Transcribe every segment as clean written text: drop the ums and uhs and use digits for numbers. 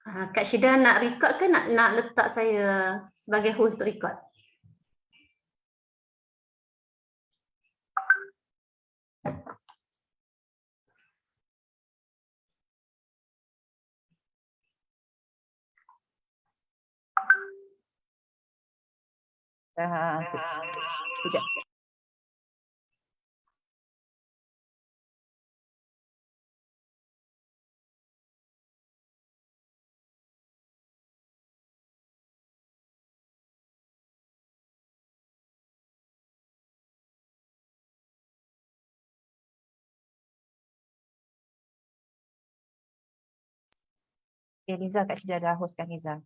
Kak Syida nak record ke nak letak saya sebagai host untuk record? Sekejap. Okay, Liza, Kak Syida dah hostkan Liza.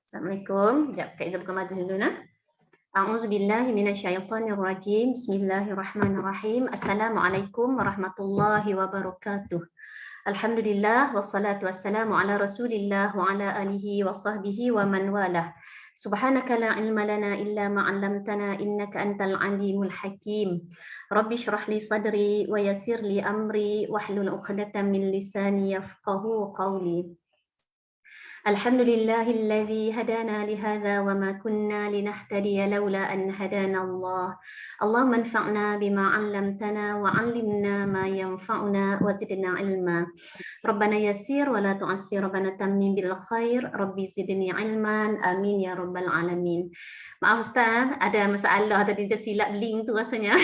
Assalamualaikum. Sekejap Kak Izzah buka mata dulu nak. A'udzubillahi minasyaitonirrajim. Bismillahirrahmanirrahim. Assalamualaikum warahmatullahi wabarakatuh. Alhamdulillah wassalatu wassalamu ala Rasulillah wa ala alihi wa sahbihi wa man walah. Subhanaka la ilma lana illa ma 'allamtana innaka antal alimul hakim. Rabbi shrah li sadri wa yassir li amri wahlul 'uqdatam min lisani yafqahu qawli. Alhamdulillahilladzi hadana lihadza wa ma kunna linahtadiya laula an hadana Allah. Allahumma anfa'na bima 'allamtana wa 'allimna ma yanfa'una wa zidna 'ilma. Rabbana yassir wa la tu'assir, Rabbana tammim bil khair, Rabbi zidni 'ilman. Amin ya rabbal alamin. Maaf Ustaz, ada masalah tadi tersilap link tu rasanya.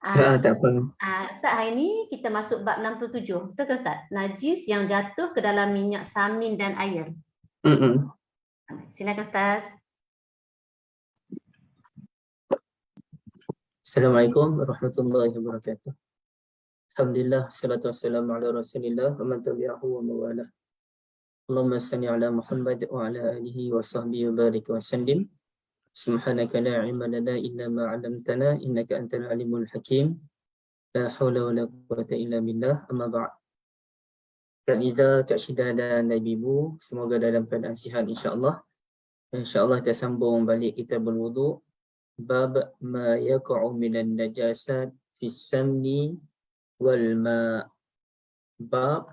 Tak apa. Ustaz, hari ini kita masuk bab 67. Betul ke Ustaz? Najis yang jatuh ke dalam minyak samin dan air. Silakan Ustaz. Assalamualaikum warahmatullahi wabarakatuh. Alhamdulillah, salatu wassalamu ala Rasulillah wa man tabi'ahu wa mawalah. Allahumma salli ala Muhammad wa ala alihi wa sahbihi wa barik wa sallim. Subhanaka la ilma lana illa ma 'allamtana innaka antal alimul hakim. La haula wa la quwwata illa billah. Amma ba'd. Kak Liza, Kak Syida dan Ibu, semoga dalam keadaan sihat insya-Allah. Insya-Allah kita sambung balik kita berwuduk. Bab ma yaqa'u minan najasat fis samni wal ma. Bab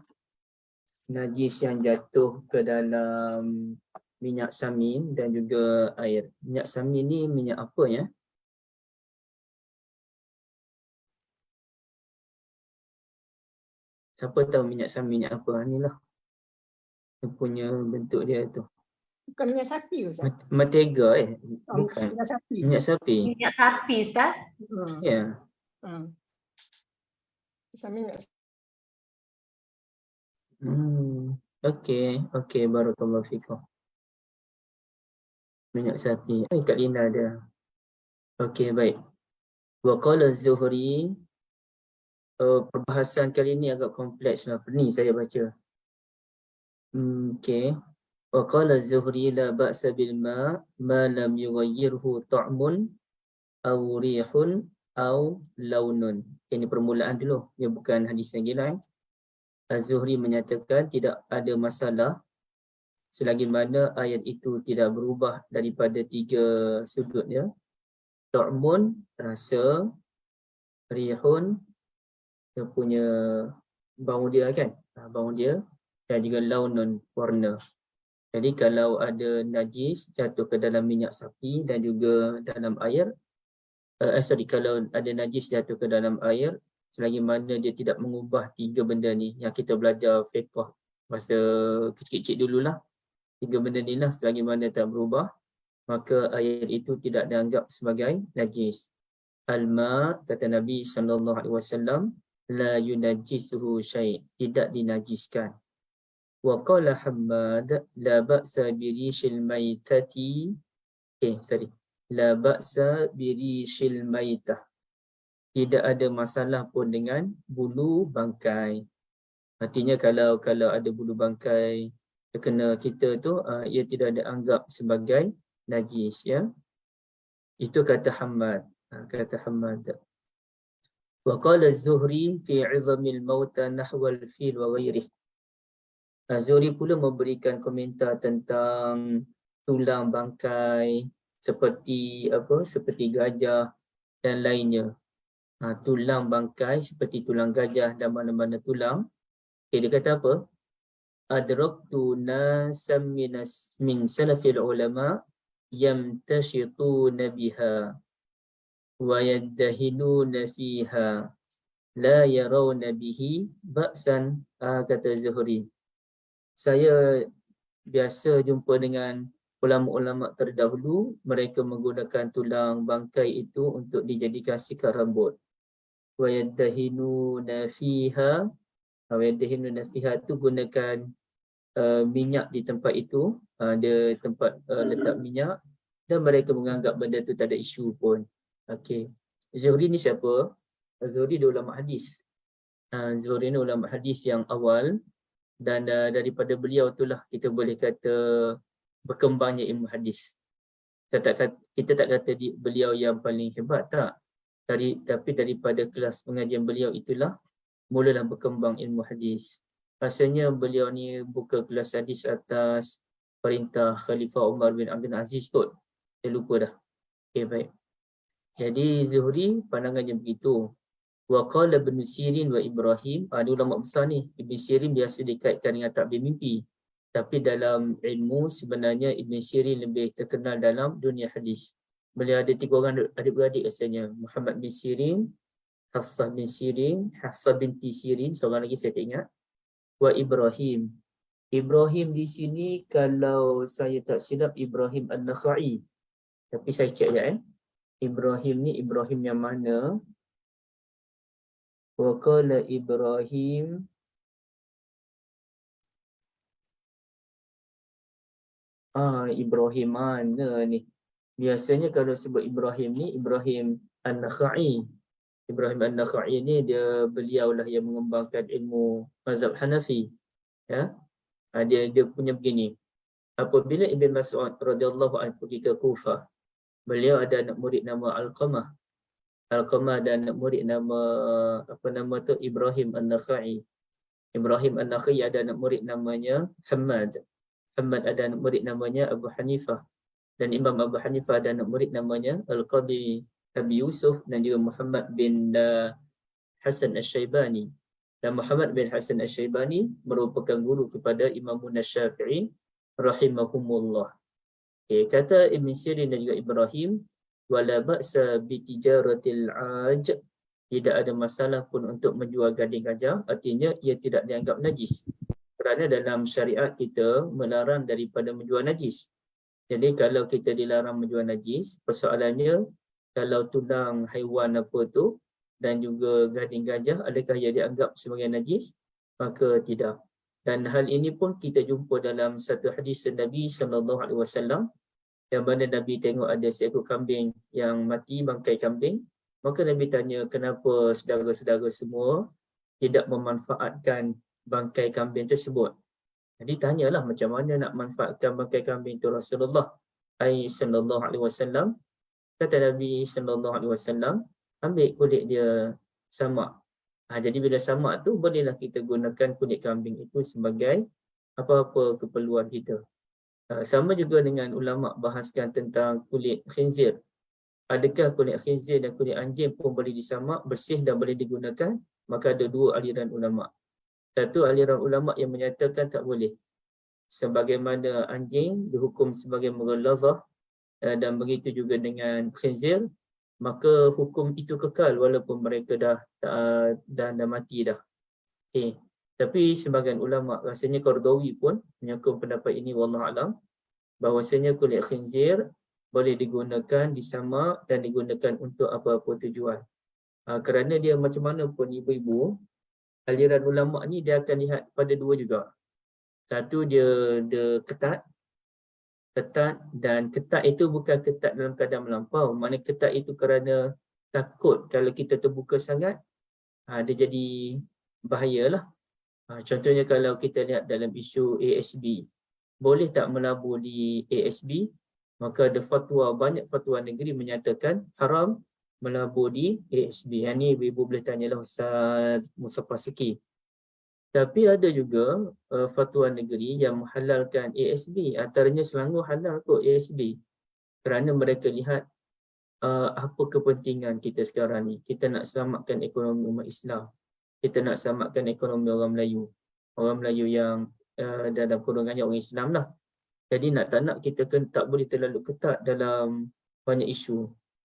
najis yang jatuh ke dalam minyak samin dan juga air. Minyak samin ni minyak apa ya? Siapa tahu minyak samin minyak apa? Inilah dia punya bentuk dia tu. Bukan minyak sapi Ustaz? Mentega bukan. Minyak sapi. Minyak sapi. Minyak sapi Ustaz. Ya. Minyak. Okey, barakallahu fikum. Minyak sapi. Kak Lina ada. Okey, baik. Wa qala Az-Zuhri. Perbahasan kali ini agak kompleks lah. Ni saya baca. Okey. Wa qala Az-Zuhri la ba'sa bil ma lam yughayyirhu ta'mun aw rihun aw launun. Ini permulaan dulu. Dia bukan hadis lagi lah. Az-Zuhri menyatakan tidak ada masalah selagi mana ayat itu tidak berubah daripada tiga sudut dia. Ta'mun, rasa, rihun, dia punya bau dia kan, bau dia, dan juga launun, warna. Jadi kalau ada najis jatuh ke dalam minyak sapi dan juga dalam air, kalau ada najis jatuh ke dalam air, selagi mana dia tidak mengubah tiga benda ni yang kita belajar fiqh masa kecil-kecil dululah. Tiga benda ni lah, selagi mana tak berubah, maka air itu tidak dianggap sebagai najis. Al-ma, kata Nabi SAW, la yunajjisuhu syai', tidak dinajiskan. Wa qala Hammad, la ba'sa birishil maitati, la ba'sa birishil maitah, tidak ada masalah pun dengan bulu bangkai. Artinya kalau ada bulu bangkai terkena kita tu, ia tidak dianggap sebagai najis ya. Itu kata Hammad. Wa qala Az-Zuhri fi 'izamil mauta nahwal fil wa ghairihi. Az-Zuhri pula memberikan komentar tentang tulang bangkai seperti gajah dan lainnya. tulang bangkai seperti tulang gajah dan mana-mana tulang. Okay, dia kata apa? Adraktu nasam min salafil ulama yamtashituna biha wa yaddahinuna fiha la yarawna bihi ba'san, kata Zuhri. Saya biasa jumpa dengan ulama-ulama terdahulu, mereka menggunakan tulang bangkai itu untuk dijadikan sikat rambut. Wa yaddahinuna fiha, wa yaddahinuna fiha tu gunakan minyak di tempat itu, ada tempat letak minyak, dan mereka menganggap benda tu tak ada isu pun. Okey. Zuhri ni siapa? Zuhri dia ulama hadis. Zuhri ni ulama hadis yang awal, dan daripada beliau itulah kita boleh kata berkembangnya ilmu hadis. Kita tak kata beliau yang paling hebat, tak. Tapi daripada kelas pengajian beliau itulah mulalah berkembang ilmu hadis. Rasanya beliau ni buka kelas hadis atas perintah Khalifah Umar bin Abdul Aziz kot. Saya lupa dah. Okay, baik. Jadi Zuhri pandangannya begitu. Wa qala Ibn Sirin wa Ibrahim, ada ulama besar ni. Ibn Sirin biasa dikaitkan dengan takbir mimpi. Tapi dalam ilmu sebenarnya Ibn Sirin lebih terkenal dalam dunia hadis. Beliau ada 3 orang adik-beradik rasanya. Muhammad bin Sirin, Hafsah bin Sirin, Hafsah binti Sirin, seorang lagi saya tak ingat. Wa Ibrahim. Ibrahim di sini kalau saya tak silap Ibrahim An-Nakhai. Tapi saya cek je Ibrahim ni Ibrahim yang mana? Wa qala Ibrahim Ibrahim mana ni? Biasanya kalau sebut Ibrahim ni Ibrahim An-Nakhai. Ibrahim An-Nakhai ni beliaulah yang mengembangkan ilmu mazhab Hanafi. Ya. Dia punya begini. Apabila Ibn Mas'ud radhiyallahu anhu pergi ke Kufah, beliau ada anak murid nama Alqamah. Alqamah ada anak murid nama Ibrahim An-Nakhai. Ibrahim An-Nakhai ada anak murid namanya Hammad. Hammad ada anak murid namanya Abu Hanifah. Dan Imam Abu Hanifah ada anak murid namanya Al-Qadi Abi Yusuf, dan juga Muhammad bin Hasan Al-Shaybani. Dan Muhammad bin Hasan Al-Shaybani merupakan guru kepada Imam Syafi'i rahimahumullah. Okay, kata Ibn Sirin dan juga Ibrahim, wala ba'sa bi tijaratil aj, tidak ada masalah pun untuk menjual gading gajah, artinya ia tidak dianggap najis. Kerana dalam syariat kita melarang daripada menjual najis. Jadi kalau kita dilarang menjual najis, persoalannya kalau tulang haiwan apa tu dan juga gading gajah, adakah ia dianggap sebagai najis? Maka tidak. Dan hal ini pun kita jumpa dalam satu hadis Nabi SAW, yang mana Nabi tengok ada seekor kambing yang mati, bangkai kambing. Maka Nabi tanya, kenapa saudara-saudara semua tidak memanfaatkan bangkai kambing tersebut? Jadi tanyalah macam mana nak manfaatkan bangkai kambing itu Rasulullah SAW. Kata Nabi SAW, ambil kulit dia samak. Jadi bila samak tu bolehlah kita gunakan kulit kambing itu sebagai apa-apa keperluan kita. Sama juga dengan ulama bahaskan tentang kulit khinzir. Adakah kulit khinzir dan kulit anjing pun boleh disamak, bersih dan boleh digunakan? Maka ada 2 aliran ulama. Satu aliran ulama yang menyatakan tak boleh. Sebagaimana anjing dihukum sebagai mughalazah, dan begitu juga dengan khinzir, maka hukum itu kekal walaupun mereka dah mati dah. Okay. Tapi sebahagian ulama, rasanya Qardawi pun menyokong pendapat ini, wallahu alam, bahawasanya kulit khinzir boleh digunakan, disamak dan digunakan untuk apa-apa tujuan. Kerana dia macam mana pun ibu-ibu, aliran ulama ni dia akan lihat pada 2 juga. Satu dia ketat, dan ketat itu bukan ketat dalam keadaan melampau. Maknanya ketat itu kerana takut kalau kita terbuka sangat, dia jadi bahayalah. Contohnya kalau kita lihat dalam isu ASB, boleh tak melabur di ASB? Maka ada fatwa, banyak fatwa negeri menyatakan haram melabur di ASB. Yang ni ibu-ibu boleh tanyalah Ustaz Musaffar Siki. Tapi ada juga fatwa negeri yang menghalalkan ASB. Antaranya Selangor halal kot ASB. Kerana mereka lihat apa kepentingan kita sekarang ni. Kita nak selamatkan ekonomi umat Islam. Kita nak selamatkan ekonomi orang Melayu. Orang Melayu yang dalam kurungannya orang Islam lah. Jadi nak tak nak kita kan tak boleh terlalu ketat dalam banyak isu.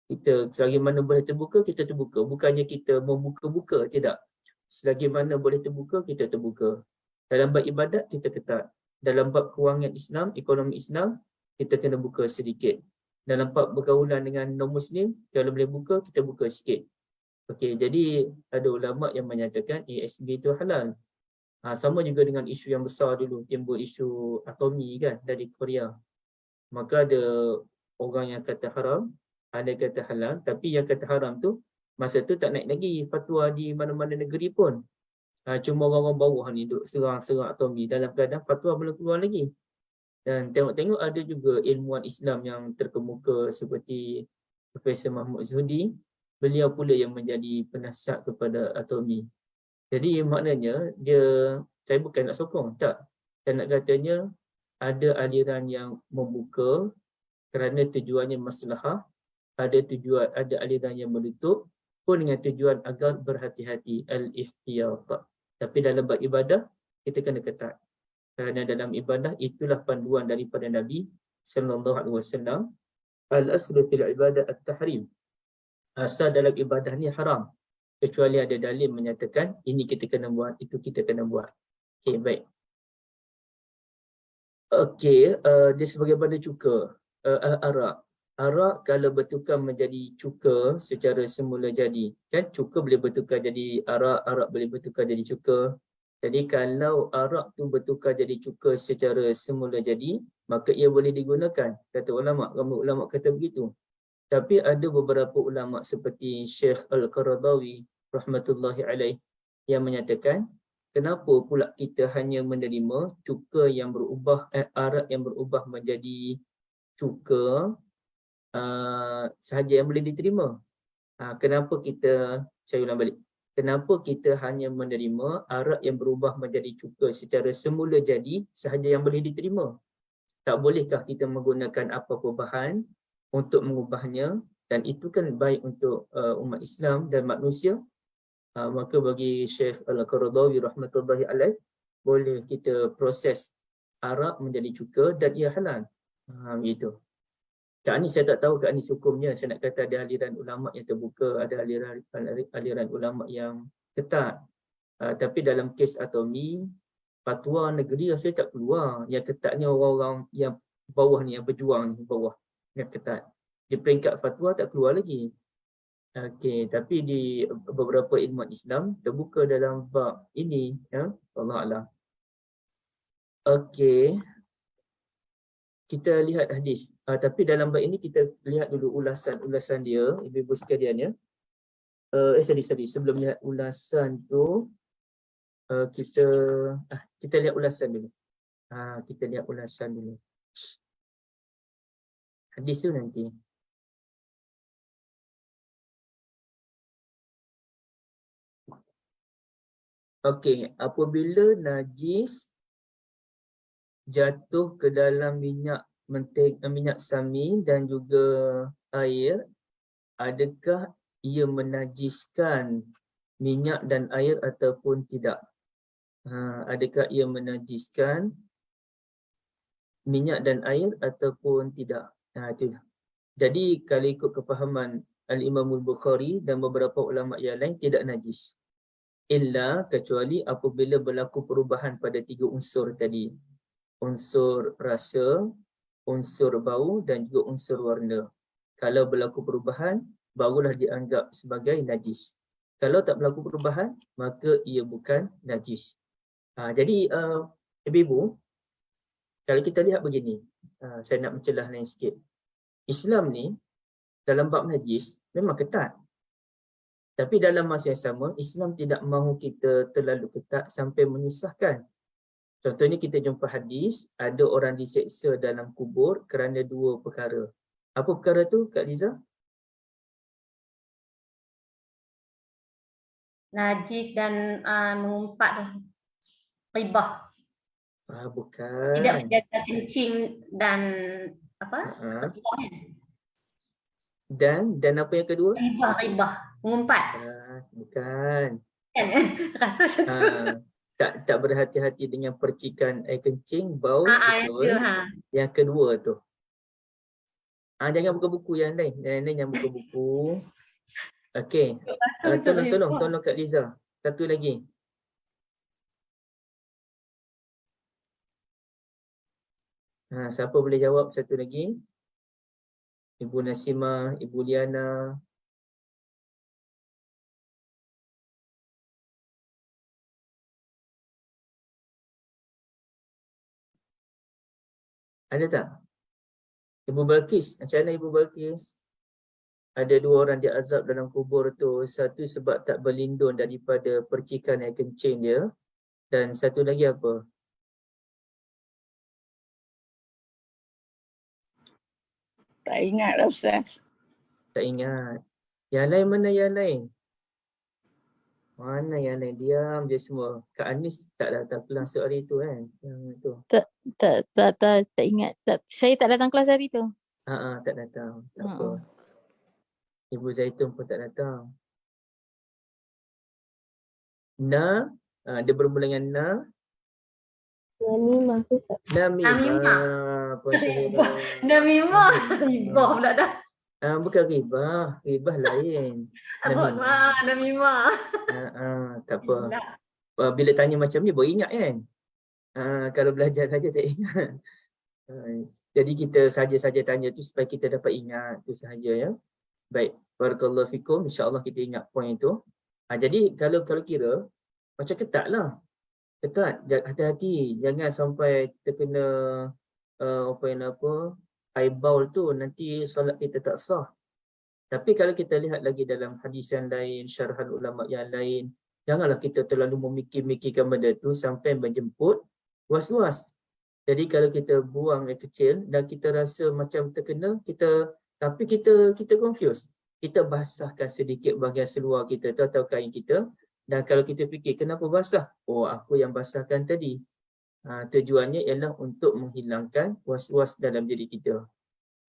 Kita selagi mana boleh terbuka, kita terbuka. Bukannya kita membuka-buka, tidak. Selagi mana boleh terbuka, kita terbuka. Dalam bab ibadat, kita ketat. Dalam bab kewangan Islam, ekonomi Islam, kita kena buka sedikit. Dalam bab bergaulan dengan non-Muslim, kalau boleh buka, kita buka sikit. Okey, jadi ada ulama yang menyatakan ASB itu halal. Sama juga dengan isu yang besar dulu, timbul isu atomi kan dari Korea. Maka ada orang yang kata haram, ada yang kata halal, tapi yang kata haram tu masa tu tak naik lagi fatwa di mana-mana negeri pun. Cuma orang-orang bawah ni duk serang-serang atomi dalam keadaan fatwa belum keluar lagi. Dan tengok-tengok ada juga ilmuwan Islam yang terkemuka seperti Profesor Mahmud Zuhdi, beliau pula yang menjadi penasihat kepada atomi. Jadi maknanya saya bukan nak sokong, tak. Saya nak katanya ada aliran yang membuka kerana tujuannya maslahah, ada aliran yang menutup pun dengan tujuan agar berhati-hati, al-ihtiyat. Tapi dalam bab ibadah kita kena ketat. Kerana dalam ibadah itulah panduan daripada Nabi sallallahu alaihi wasallam, al-aslu fil ibadah at-tahrim. Asal dalam ibadah ni haram. Kecuali ada dalil menyatakan ini kita kena buat, itu kita kena buat. Okey, baik. Okey, dia sebagai pada cuka. Arak. Arak kalau bertukar menjadi cuka secara semula jadi. Kan cuka boleh bertukar jadi arak, arak boleh bertukar jadi cuka. Jadi kalau arak tu bertukar jadi cuka secara semula jadi, maka ia boleh digunakan. Kata ulama', ramai ulama' kata begitu. Tapi ada beberapa ulama' seperti Syekh Al-Qaradawi rahmatullahi alaih yang menyatakan, kenapa pula kita hanya menerima cuka yang berubah, arak yang berubah menjadi cuka sahaja yang boleh diterima. Kenapa kita, saya ulang balik, kenapa kita hanya menerima arak yang berubah menjadi cuka secara semula jadi sahaja yang boleh diterima? Tak bolehkah kita menggunakan apa-apa bahan untuk mengubahnya, dan itu kan baik untuk umat Islam dan manusia? Maka bagi Syekh Al-Qaradawi rahmatullahi alaih, boleh kita proses arak menjadi cuka dan ia halal. Begitu. Kat ni saya tak tahu kat ni hukumnya. Saya nak kata ada aliran ulama' yang terbuka, ada aliran ulama' yang ketat. Tapi dalam kes atomi, fatwa negeri saya tak keluar. Yang ketatnya orang-orang yang bawah ni, yang berjuang ni, bawah yang ketat. Di peringkat fatwa tak keluar lagi. Okey, tapi di beberapa ilmuwan Islam terbuka dalam bab ini, ya. Allah Alam. Okey. Kita lihat hadis. Tapi dalam bab ini kita lihat dulu ulasan dia, ibu-ibu sekalian, ya. Sorry. Sebelum lihat ulasan tu, kita lihat ulasan dulu. Kita lihat ulasan dulu. Hadis tu nanti. Okey, apabila najis jatuh ke dalam minyak sami dan juga air, adakah ia menajiskan minyak dan air ataupun tidak? Adakah ia menajiskan minyak dan air ataupun tidak? Itulah. Jadi kalau ikut kefahaman Al-Imam Al-Bukhari dan beberapa ulama yang lain, tidak najis. Illa kecuali apabila berlaku perubahan pada 3 unsur tadi. Unsur rasa, unsur bau dan juga unsur warna. Kalau berlaku perubahan, barulah dianggap sebagai najis. Kalau tak berlaku perubahan, maka ia bukan najis. Jadi ibu-ibu, kalau kita lihat begini, saya nak mencelah lain sikit. Islam ni dalam bab najis memang ketat. Tapi dalam masa yang sama, Islam tidak mahu kita terlalu ketat sampai menyusahkan. Contohnya kita jumpa hadis, ada orang diseksa dalam kubur kerana 2 perkara. Apa perkara tu, Kak Liza? Najis dan mengumpat ribah. Bukan. Tidak menjaga kencing dan apa? Dan apa yang kedua? Ribah. Mengumpat. Bukan. Kan? Rasa macam tu. Tak berhati-hati dengan percikan air kencing, bau, betul. Itu, Yang kedua tu. Jangan buka buku yang lain. Yang lain jangan buka buku. Okey. Tolong Kak Liza. Satu lagi. Siapa boleh jawab satu lagi? Ibu Nasimah, Ibu Liana. Ada tak? Ibu Balkis, macam mana Ibu Balkis? Ada 2 orang dia azab dalam kubur tu. Satu sebab tak berlindung daripada percikan air kencing dia. Dan satu lagi apa? Tak ingat lah Ustaz. Tak ingat. Yang lain mana yang lain? Mana yang lain? Diam je semua. Kak Anis tak datang kelas hari tu kan? Yang tu. Tak ingat. Saya tak datang kelas hari tu. Tak datang. Tak apa. Ibu Zaitun pun tak datang. Na, dia bermula dengan na. Namimah tu tak. Namimah. Namimah. Ribah pula dah. Bukan ribah. Ribah lain. Namimah. Tak apa. Bila tanya macam ni, baru ingat kan? Kalau belajar saja tak ingat. Jadi kita saja-saja tanya tu supaya kita dapat ingat tu sahaja ya. Baik, barakallahu fikum, insya-Allah kita ingat poin itu. Jadi kalau kira macam ketat lah. Ketat, hati-hati jangan sampai terkena air baul tu nanti solat kita tak sah. Tapi kalau kita lihat lagi dalam hadis yang lain, syarahan ulama yang lain, janganlah kita terlalu memikir-mikirkan benda tu sampai menjemput was-was. Jadi kalau kita buang air kecil dan kita rasa macam terkena, tapi kita confuse. Kita basahkan sedikit bahagian seluar kita tu atau kain kita. Dan kalau kita fikir, kenapa basah? Oh, aku yang basahkan tadi. Tujuannya ialah untuk menghilangkan was-was dalam diri kita.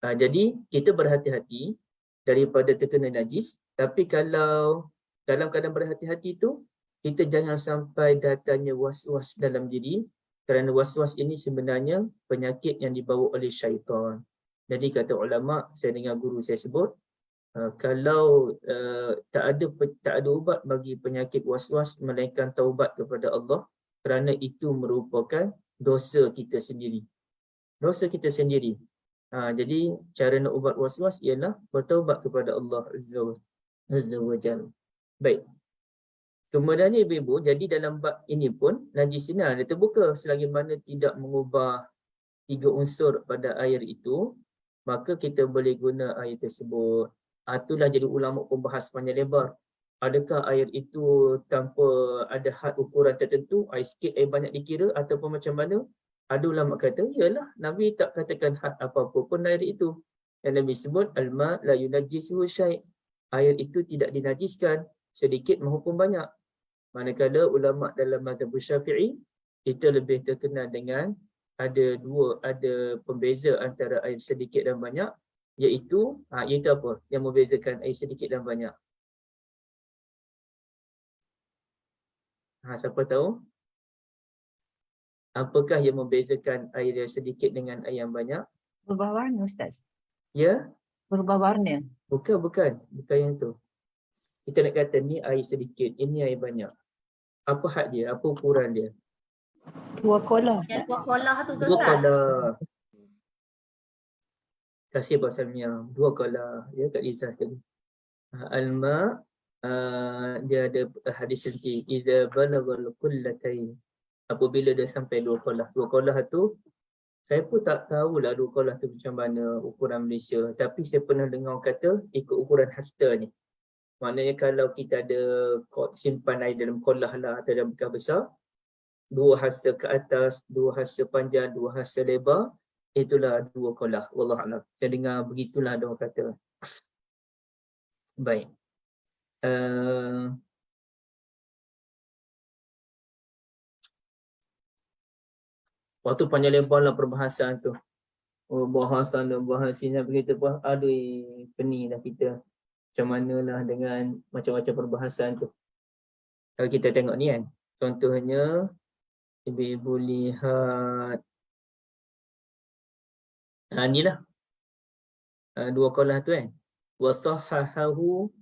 Jadi, kita berhati-hati daripada terkena najis. Tapi kalau dalam keadaan berhati-hati tu, kita jangan sampai datangnya was-was dalam diri. Kerana was-was ini sebenarnya penyakit yang dibawa oleh syaitan. Jadi kata ulama, saya dengar guru saya sebut, kalau tak ada ubat bagi penyakit was-was melainkan taubat kepada Allah, kerana itu merupakan dosa kita sendiri. Dosa kita sendiri. Jadi cara nak ubat was-was ialah bertaubat kepada Allah Azza wa Jalla. Baik. Kemudiannya ibu-ibu, jadi dalam bab ini pun najis ini ada terbuka selagi mana tidak mengubah 3 unsur pada air itu, maka kita boleh guna air tersebut. Itulah jadi ulama pun bahas panjang lebar. Adakah air itu tanpa ada had ukuran tertentu, air sikit, air banyak dikira ataupun macam mana? Ada ulama kata, iyalah Nabi tak katakan had apa-apa pun air itu. Yang Nabi sebut, al-ma la yunajjisuhu syai'. Air itu tidak dinajiskan, sedikit maupun banyak. Manakala ulama dalam mazhab Syafi'i, kita lebih terkenal dengan ada pembeza antara air sedikit dan banyak, iaitu apa yang membezakan air sedikit dan banyak? Siapa tahu? Apakah yang membezakan air yang sedikit dengan air yang banyak? Berubah warna Ustaz. Ya? Berubah warna. Bukan yang tu. Kita nak kata ni air sedikit, ini air banyak. Apa had dia? Apa ukuran dia? 2 kolah. Yang 2 kolah tu ke 2 Ustaz? kolah. Kasih Pak Samia, 2 kolah. Ya, Kak Liza tadi. Al-ma, dia ada hadis nanti. Iza balagal kullatain. Apabila dia sampai 2 kolah. 2 kolah tu, saya pun tak tahulah 2 kolah tu macam mana ukuran Malaysia. Tapi saya pernah dengar kata ikut ukuran hasta ni. Maknanya kalau kita ada simpan air dalam kolah lah atau dalam bekas besar, 2 hasta ke atas, 2 hasta panjang, 2 hasta lebar, itulah 2 kolah. Wallahualam. Saya dengar begitulah ada orang kata. Baik. Waktu panjang lebar lah perbahasan tu. Oh, bahas sana, bahas sini, begitu pun, aduh, pening dah kita. Macam manalah dengan macam-macam perbahasan tu. Kalau kita tengok ni kan, contohnya, ibu-ibu lihat, inilah, dua kaulah tu kan. Wasahhahahu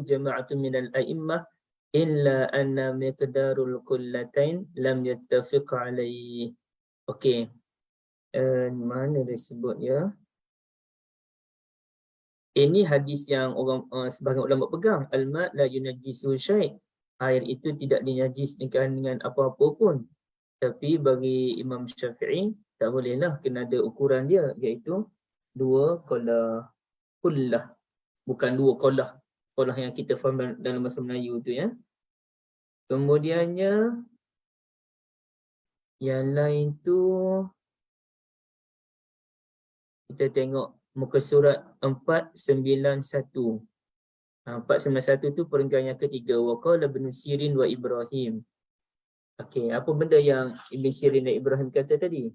jama'atun minal a'immah illa anna miqdarul kullatain lam yattafiq alaih. Okey. Mana dia sebut ya? Ini hadis yang orang sebahagian ulama pegang. Al-ma' la yunajjisu syai'. Air itu tidak dinajiskan dengan apa-apa pun. Tapi bagi Imam Syafi'i, tak bolehlah, kena ada ukuran dia, iaitu 2 qollah kullah. Bukan 2 qollah. Qollah yang kita faham dalam bahasa Melayu tu ya. Kemudiannya, yang lain tu, kita tengok muka surat 491. 491 tu perenggan yang ketiga. Wa qala Ibn Sirin wa Ibrahim. Okey, apa benda yang Ibn Sirin dan Ibrahim kata tadi?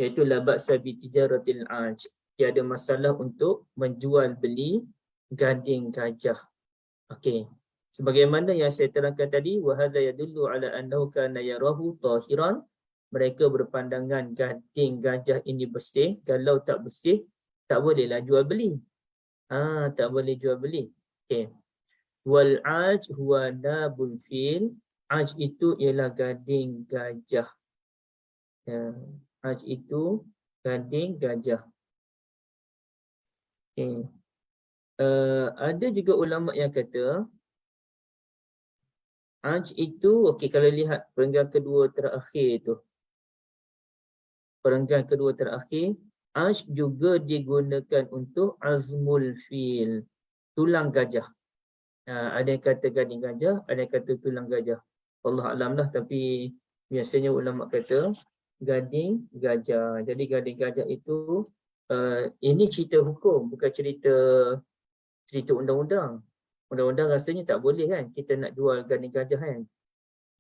Iaitu la ba'sa bi tijaratil aj. Tiada masalah untuk menjual beli gading gajah. Okey. Sebagaimana yang saya terangkan tadi, wa hadza yadullu ala annahu kana yarahu tahiran. Mereka berpandangan gading gajah ini bersih. Kalau tak bersih, tak bolehlah jual beli. Tak boleh jual beli. Okey. Wal aj huwa nabul fil. Aj itu ialah gading gajah. Aj itu gading gajah. Okay. Ada juga ulama yang kata aj itu, okey, kalau lihat perenggan kedua terakhir tu. Perenggan kedua terakhir, aj juga digunakan untuk azmul fil, tulang gajah. Ada yang kata gading gajah, ada yang kata tulang gajah. Allah alam lah, tapi biasanya ulama kata gading gajah. Jadi gading gajah itu ini cerita hukum, bukan cerita undang-undang. Undang-undang rasanya tak boleh kan kita nak jual gading gajah kan.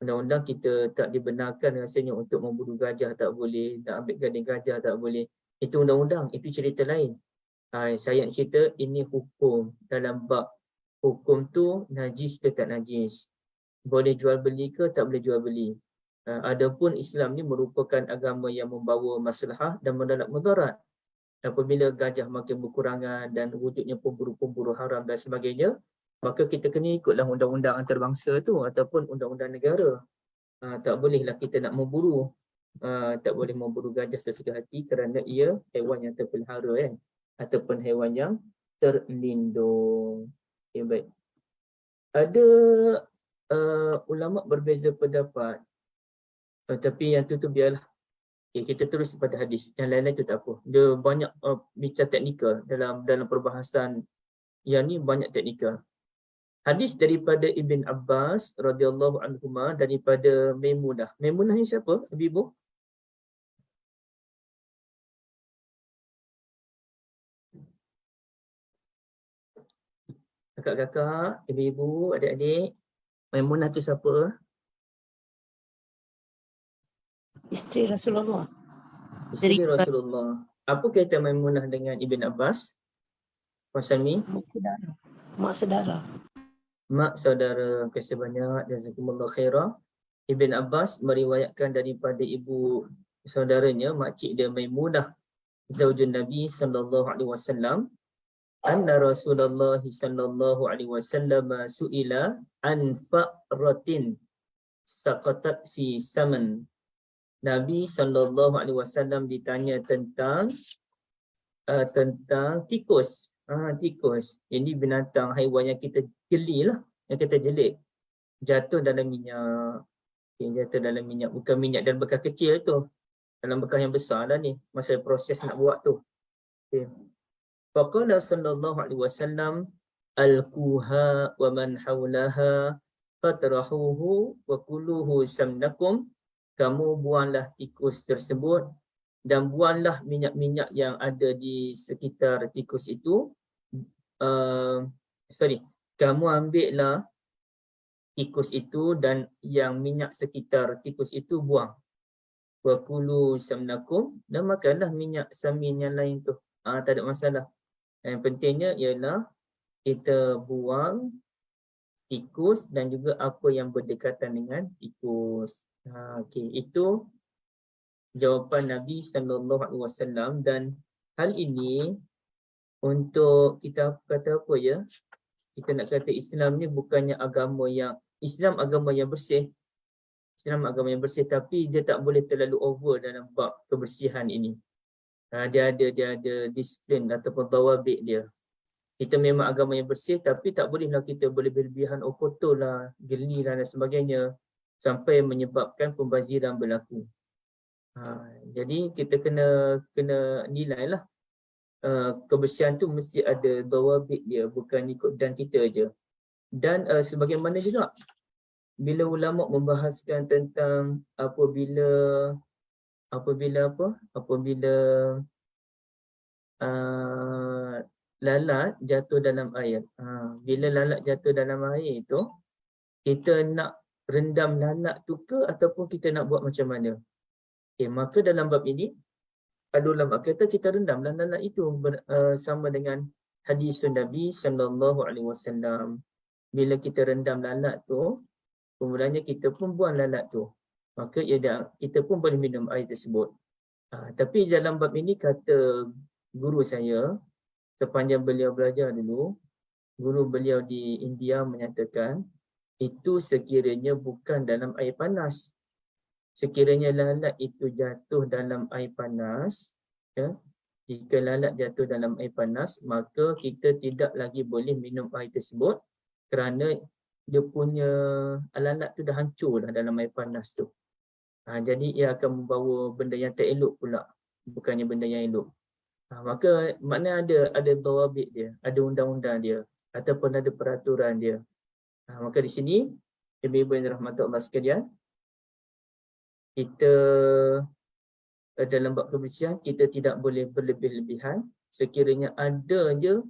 Undang-undang kita tak dibenarkan rasanya untuk memburu gajah, tak boleh, nak ambil gading gajah tak boleh. Itu undang-undang, itu cerita lain. Saya nak cerita ini hukum dalam bab hukum tu najis ke tak najis. Boleh jual beli ke tak boleh jual beli. Adapun Islam ni merupakan agama yang membawa maslahah dan mendarat mudarat. Apabila gajah makin berkurangan dan wujudnya pemburu-pemburu haram dan sebagainya, maka kita kena ikutlah undang-undang antarabangsa tu ataupun undang-undang negara. Tak bolehlah kita nak memburu. Tak boleh memburu gajah sesuka hati kerana ia haiwan yang terpelihara kan, ataupun haiwan yang terlindung. Okay, baik. Ada ulama berbeza pendapat. Tapi yang tu biarlah. Okay, kita terus pada hadis. Yang lain-lain tu tak apa. Dia banyak bincang teknikal dalam perbahasan yang ni, banyak teknikal. Hadis daripada Ibn Abbas radhiyallahu anhuma, daripada Maimunah. Maimunah ni siapa? Ibu? Kakak-kakak, ibu-ibu, adik-adik. Maimunah tu siapa? Isteri Rasulullah. Isteri Rasulullah. Apa kaitan Maimunah dengan Ibn Abbas? Puan Sami? Mak saudara. Mak saudara. Kasih banyak. Jazakumullah khairah. Ibn Abbas meriwayatkan daripada ibu saudaranya, makcik dia Maimunah, zaujun Nabi sallallahu alaihi wasallam, anna Rasulullah sallallahu alaihi wasallam su'ila an fa'ratin saqatat fi saman. Nabi sallallahu alaihi wasallam ditanya tentang tikus. Tikus. Ini binatang haiwan yang kita geli lah, yang kita jelit. Jatuh dalam minyak. Jatuh dalam minyak. Bukan minyak dalam bekas kecil tu. Dalam bekas yang besar lah ni. Masa proses nak buat tu. Okay. Faqala sallallahu alaihi wasallam al-kuha wa man hawlaha fatrahuhu wa kuluhu samnakum. Kamu buanglah tikus tersebut dan buanglah minyak-minyak yang ada di sekitar tikus itu. Kamu ambillah tikus itu dan yang minyak sekitar tikus itu buang. wa kulu samnakum, dan makanlah minyak samin yang lain tu. Tak ada masalah. Yang pentingnya ialah kita buang tikus dan juga apa yang berdekatan dengan tikus. Okey, itu jawapan Nabi SAW. Dan hal ini untuk kita kata apa ya? Kita nak kata Islam ni bukannya agama yang agama yang bersih. Islam agama yang bersih, tapi dia tak boleh terlalu over dalam bab kebersihan ini. Dia ada disiplin ataupun dawabit dia. Kita memang agama yang bersih, tapi tak bolehlah kita berlebihan, kotor lah, geli lah dan sebagainya, sampai menyebabkan pembaziran berlaku. Jadi kita kena nilai lah. Kebersihan tu mesti ada dawabit dia, bukan ikut dan kita aja. Dan sebagaimana juga bila ulama membahaskan tentang apabila lalat jatuh dalam air. Bila lalat jatuh dalam air itu, kita nak rendam lalat tu ke ataupun kita nak buat macam mana? Maka dalam bab ini ada ulama kata kita rendamlah lalat itu sama dengan hadis Nabi SAW. Bila kita rendam lalat tu, kemudiannya kita pun buang lalat tu, maka kita pun boleh minum air tersebut. Tapi dalam bab ini kata guru saya, sepanjang beliau belajar dulu, guru beliau di India menyatakan, itu sekiranya bukan dalam air panas. Sekiranya lalat itu jatuh dalam air panas, jika lalat jatuh dalam air panas, maka kita tidak lagi boleh minum air tersebut kerana dia punya lalat tu dah hancur dah dalam air panas tu. Jadi ia akan membawa benda yang tak elok pula, bukannya benda yang elok. Maka makna ada dawabit dia, ada undang-undang dia, ataupun ada peraturan dia. Maka di sini, ibu-ibu yang dirahmati Allah sekalian, kita dalam bab kebersihan, kita tidak boleh berlebih-lebihan. Sekiranya ada je,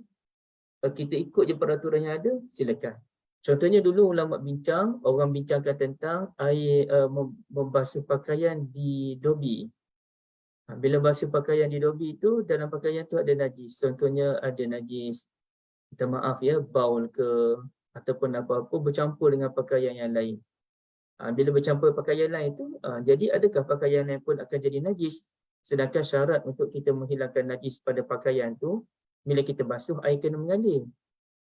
kita ikut je peraturan yang ada, silakan. Contohnya dulu ulama orang bincangkan tentang air membasuh pakaian di dobi. Bila basuh pakaian di dobi itu, dalam pakaian tu ada najis. Contohnya ada najis, minta maaf ya, baul ke ataupun apa-apa bercampur dengan pakaian yang lain. Bila bercampur pakaian lain itu, jadi adakah pakaian lain pun akan jadi najis? Sedangkan syarat untuk kita menghilangkan najis pada pakaian tu, bila kita basuh, air kena mengalir.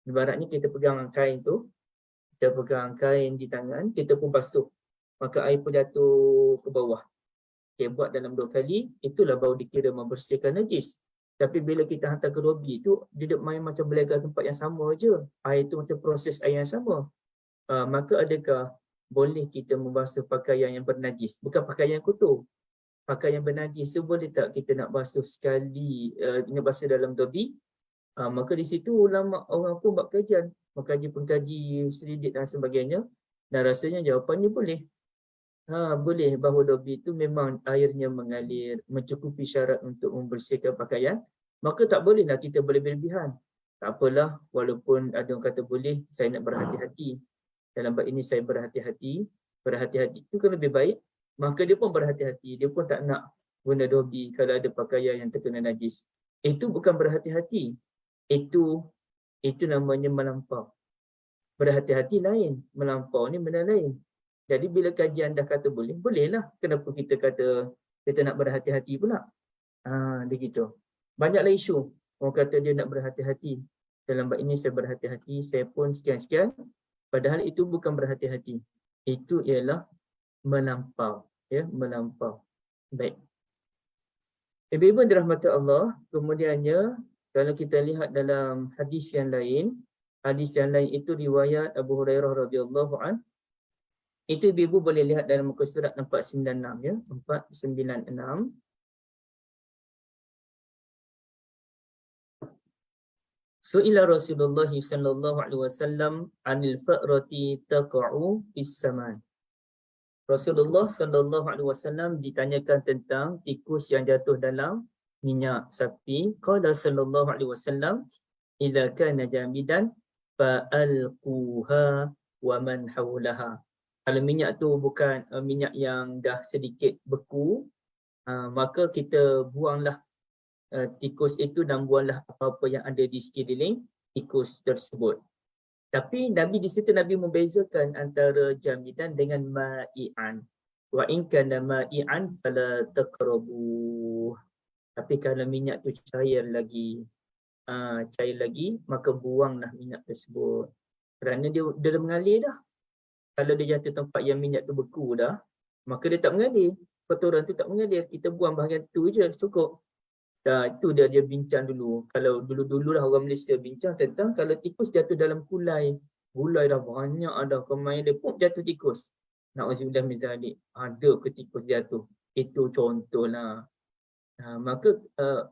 Ibaratnya kita pegang kain tu, kita pegang kain di tangan, kita pun basuh, maka air pun jatuh ke bawah. Buat dalam 2 kali, itulah baru dikira membersihkan najis. Tapi bila kita hantar ke dobi tu, dia main macam belaga tempat yang sama je. Air tu macam proses air yang sama. Maka adakah boleh kita membasuh pakaian yang bernajis? Bukan pakaian yang kotor. Pakaian yang bernajis tu boleh tak kita nak basuh sekali, nak basuh dalam dobi? Maka di situ ulama orang pun buat kajian, pengkaji selidik dan sebagainya. Dan rasanya jawapannya boleh. Boleh, bahawa dobi itu memang airnya mengalir, mencukupi syarat untuk membersihkan pakaian. Maka tak bolehlah kita berlebihan. Tak apalah, walaupun ada orang kata boleh, saya nak berhati-hati. Dalam bab ini saya berhati-hati. Berhati-hati itu kan lebih baik. Maka dia pun berhati-hati. Dia pun tak nak guna dobi kalau ada pakaian yang terkena najis. Itu bukan berhati-hati. Itu namanya melampau. Berhati-hati lain. Melampau ni benda lain. Jadi bila kajian dah kata boleh, bolehlah. Kenapa kita kata kita nak berhati-hati pula? Dia gitu. Banyaklah isu. Orang kata dia nak berhati-hati. Dalam bab ini saya berhati-hati. Saya pun sekian-sekian. Padahal itu bukan berhati-hati. Itu ialah melampau. Melampau. Baik. Ibu-ibu dirahmati Allah, kemudiannya kalau kita lihat dalam hadis yang lain itu riwayat Abu Hurairah radhiyallahu an. Itu ibu-ibu boleh lihat dalam muka surat 496 ya, 496. Su'ila Rasulullah sallallahu alaihi wasallam 'anil fa'rati taqa'u fis saman. Rasulullah sallallahu alaihi wasallam ditanyakan tentang tikus yang jatuh dalam minyak sapi. Qala sallallahu alaihi wasallam, "Idza kana jamidan fa'alquha wa man hawlaha." Kalau minyak tu bukan minyak yang dah sedikit beku, maka kita buanglah tikus itu dan buanglah apa-apa yang ada di sekeliling tikus tersebut. Tapi Nabi di situ Nabi membezakan antara jamidan dengan ma'i'an. Wa in kana ma'i'an fala taqrabu. Tapi kalau minyak tu cair lagi, maka buanglah minyak tersebut. Kerana dia dah mengalir dah. Kalau dia jatuh tempat yang minyak tu beku dah, maka dia tak mengalir. Kotoran tu tak mengalir. Kita buang bahagian tu je cukup. Itu dia bincang dulu. Kalau dulu-dulu lah orang Malaysia bincang tentang kalau tikus jatuh dalam gulai dah banyak ada kemain dia pun jatuh tikus. Na'udzubillah min zalik. Ada ke tikus jatuh. Itu contohlah. Maka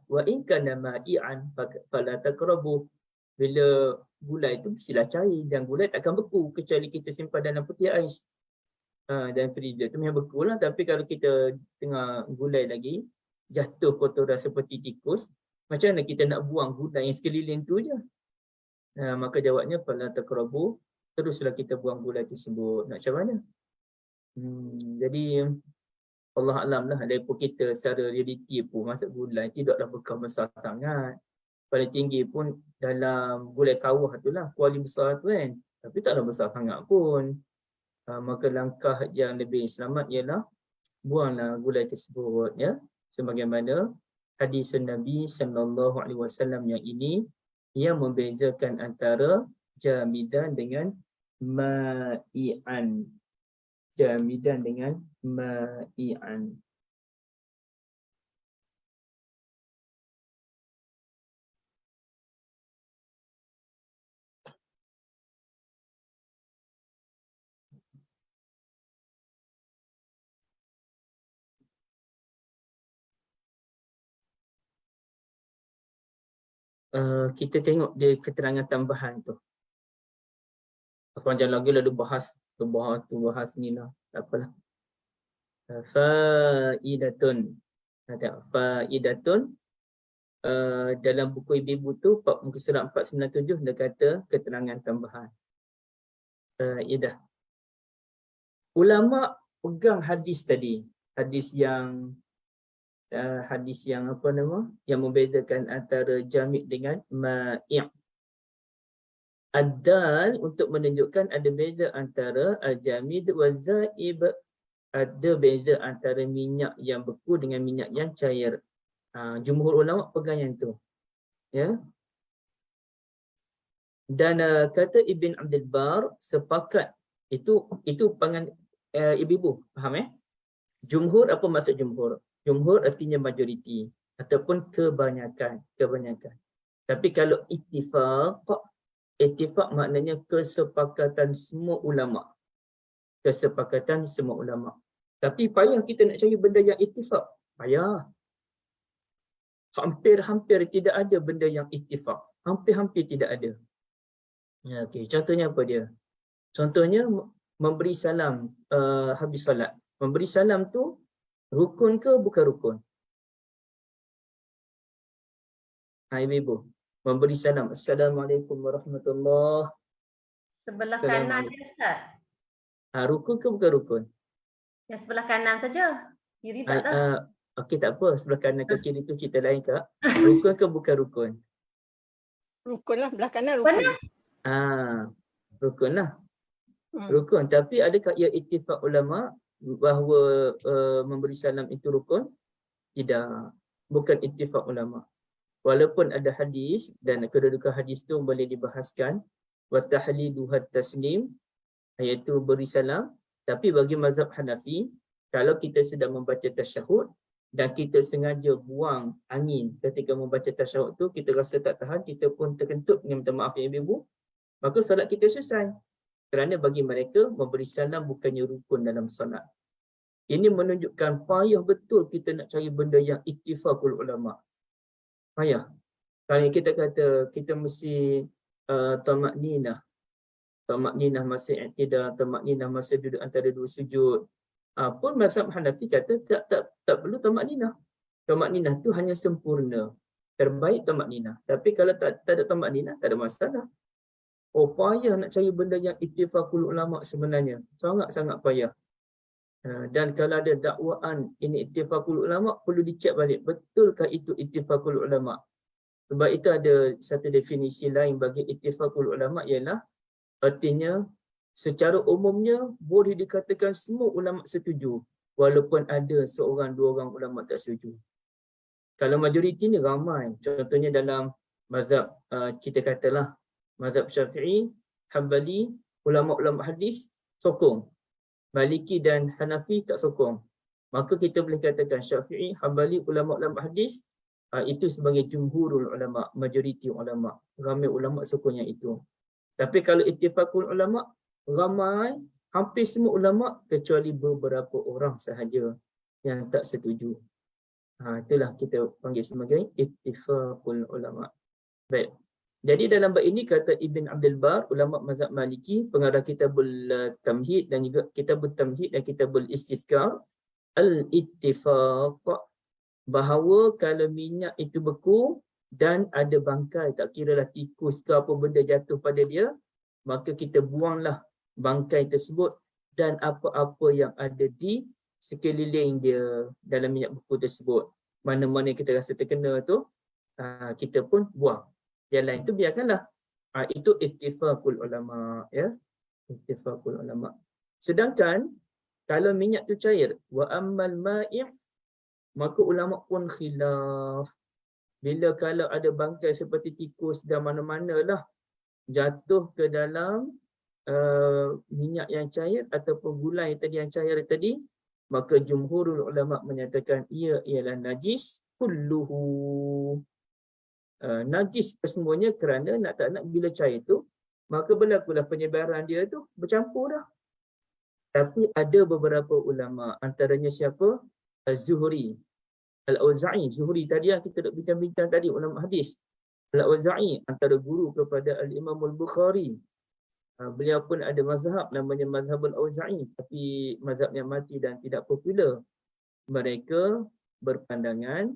wa in kana ma'i'an fala taqrabu. Bila gulai tu mestilah cair dan gulai takkan beku kecuali kita simpan dalam peti ais. Dan freezer tu memang beku lah. Tapi kalau kita tengah gulai lagi, jatuh kotoran seperti tikus, macam mana kita nak buang gulai yang sekeliling tu je? Maka jawabnya fala taqrabu, teruslah kita buang gulai tersebut. Nak macam mana? Jadi Allah alam lah, daripada kita secara realiti pun masuk gulai tidaklah bekas besar sangat. Paling tinggi pun dalam gulai kawah tu lah, kuali besar tu kan. Tapi taklah besar sangat pun. Maka langkah yang lebih selamat ialah buanglah gulai tersebut, ya. Sebagaimana hadis Nabi SAW yang ini yang membezakan antara jamidan dengan ma'i'an. Jamidan dengan ma'i'an. Kita tengok dia keterangan tambahan tu. Panjang lagi lah dia bahas ni lah. Tak apalah. Fa'idatun. Fa'idatun. Dalam buku Ibu tu muka surat 497 dia kata keterangan tambahan. Fa'idah. Ulama pegang hadis tadi. Hadis yang apa nama? Yang membezakan antara jamid dengan ma'i'. Ad-dal untuk menunjukkan ada beza antara al-jamid wa zaib. Ada beza antara minyak yang beku dengan minyak yang cair. Jumhur ulama pegang yang tu. Ya. Dan kata Ibn Abdul Bar sepakat itu pangan ibu-ibu, faham Jumhur, apa maksud jumhur? Jumhur artinya majoriti ataupun kebanyakan. Tapi kalau ittifaq maknanya kesepakatan semua ulama. Tapi payah kita nak cari benda yang ittifaq. Payah. Hampir tidak ada benda yang ittifaq. Hampir tidak ada. Ya, okey. Contohnya apa dia? Contohnya memberi salam habis solat. Memberi salam tu rukun ke bukan rukun? Ibu-ibu. Memberi salam. Assalamualaikum warahmatullahi. Sebelah kanan je Ustaz. Rukun ke bukan rukun? Yang sebelah kanan saja. Kiri tak dah. Okey, tak apa. Sebelah kanan ke kiri tu cerita lain Kak. Rukun ke bukan rukun? Rukun lah, belah kanan rukun. Rukun lah. Rukun. Tapi adakah ia ittifaq ulama bahawa memberi salam itu rukun? Tidak. Bukan ittifaq ulama. Walaupun ada hadis dan kedudukan hadis tu boleh dibahaskan, wa tahliluha taslim, iaitu beri salam. Tapi bagi mazhab Hanafi, kalau kita sedang membaca tasyahud dan kita sengaja buang angin ketika membaca tasyahud tu, kita rasa tak tahan, kita pun terkentut dengan minta maaf ya ibu, maka salat kita selesai. Kerana bagi mereka memberi salam bukannya rukun dalam salat. Ini menunjukkan payah betul kita nak cari benda yang ittifaqul ulama. Payah. Kalau kita kata kita mesti tamakninah. Tamakninah masa i'tidal, tamakninah masa duduk antara dua sujud. Pun mazhab Hanafi kata tak perlu tamakninah. Tamakninah tu hanya sempurna. Terbaik tamakninah. Tapi kalau tak ada tamakninah, tak ada masalah. Payah nak cari benda yang ittifaqul ulama sebenarnya. Sangat-sangat payah. Dan kalau ada dakwaan ini ittifaqul ulama, perlu dicek balik, betulkah itu ittifaqul ulama? Sebab itu ada satu definisi lain bagi ittifaqul ulama, ialah artinya secara umumnya boleh dikatakan semua ulama setuju, walaupun ada seorang dua orang ulama tak setuju. Kalau majoriti ni ramai, contohnya dalam mazhab kita katalah mazhab Syafi'i, Hanbali, ulama-ulama hadis sokong. Maliki dan Hanafi tak sokong. Maka kita boleh katakan Syafi'i, Hanbali, ulama-ulama hadis itu sebagai jumhurul ulama, majoriti ulama. Ramai ulama sokong yang itu. Tapi kalau ittifaqul ulama, ramai, hampir semua ulama kecuali beberapa orang sahaja yang tak setuju. Itulah kita panggil sebagai ittifaqul ulama. Baik. Jadi dalam bab ini kata Ibn Abdul Bar, ulama mazhab Maliki, pengarah kitabul Tamhid dan juga kitabul Tamhid dan kitabul Istizkar, al-ittifaq, bahawa kalau minyak itu beku dan ada bangkai, tak kiralah tikus ke apa benda jatuh pada dia, maka kita buanglah bangkai tersebut dan apa-apa yang ada di sekeliling dia dalam minyak beku tersebut. Mana-mana kita rasa terkena tu, kita pun buang. Yang lain tu biarkanlah. Itu ittifaqul ulama, ya. Ittifaqul ulama. Sedangkan kalau minyak tu cair, wa ammal mai', maka ulama pun khilaf. Bila kalau ada bangkai seperti tikus dan mana-mana lah jatuh ke dalam minyak yang cair ataupun gulai tadi yang cair tadi, maka jumhurul ulama menyatakan ia ialah najis kulluhu. Najis kesemuanya, kerana nak tak nak bila cair tu, maka berlakulah penyebaran dia tu bercampur dah. Tapi ada beberapa ulama, antaranya siapa? Az-Zuhri, Al-Auza'i. Zuhri tadi yang kita nak bincang-bincang tadi, ulama hadis. Al-Auza'i antara guru kepada Al-Imam Al-Bukhari. Beliau pun ada mazhab namanya mazhab Al-Auza'i, tapi mazhab yang mati dan tidak popular. Mereka berpandangan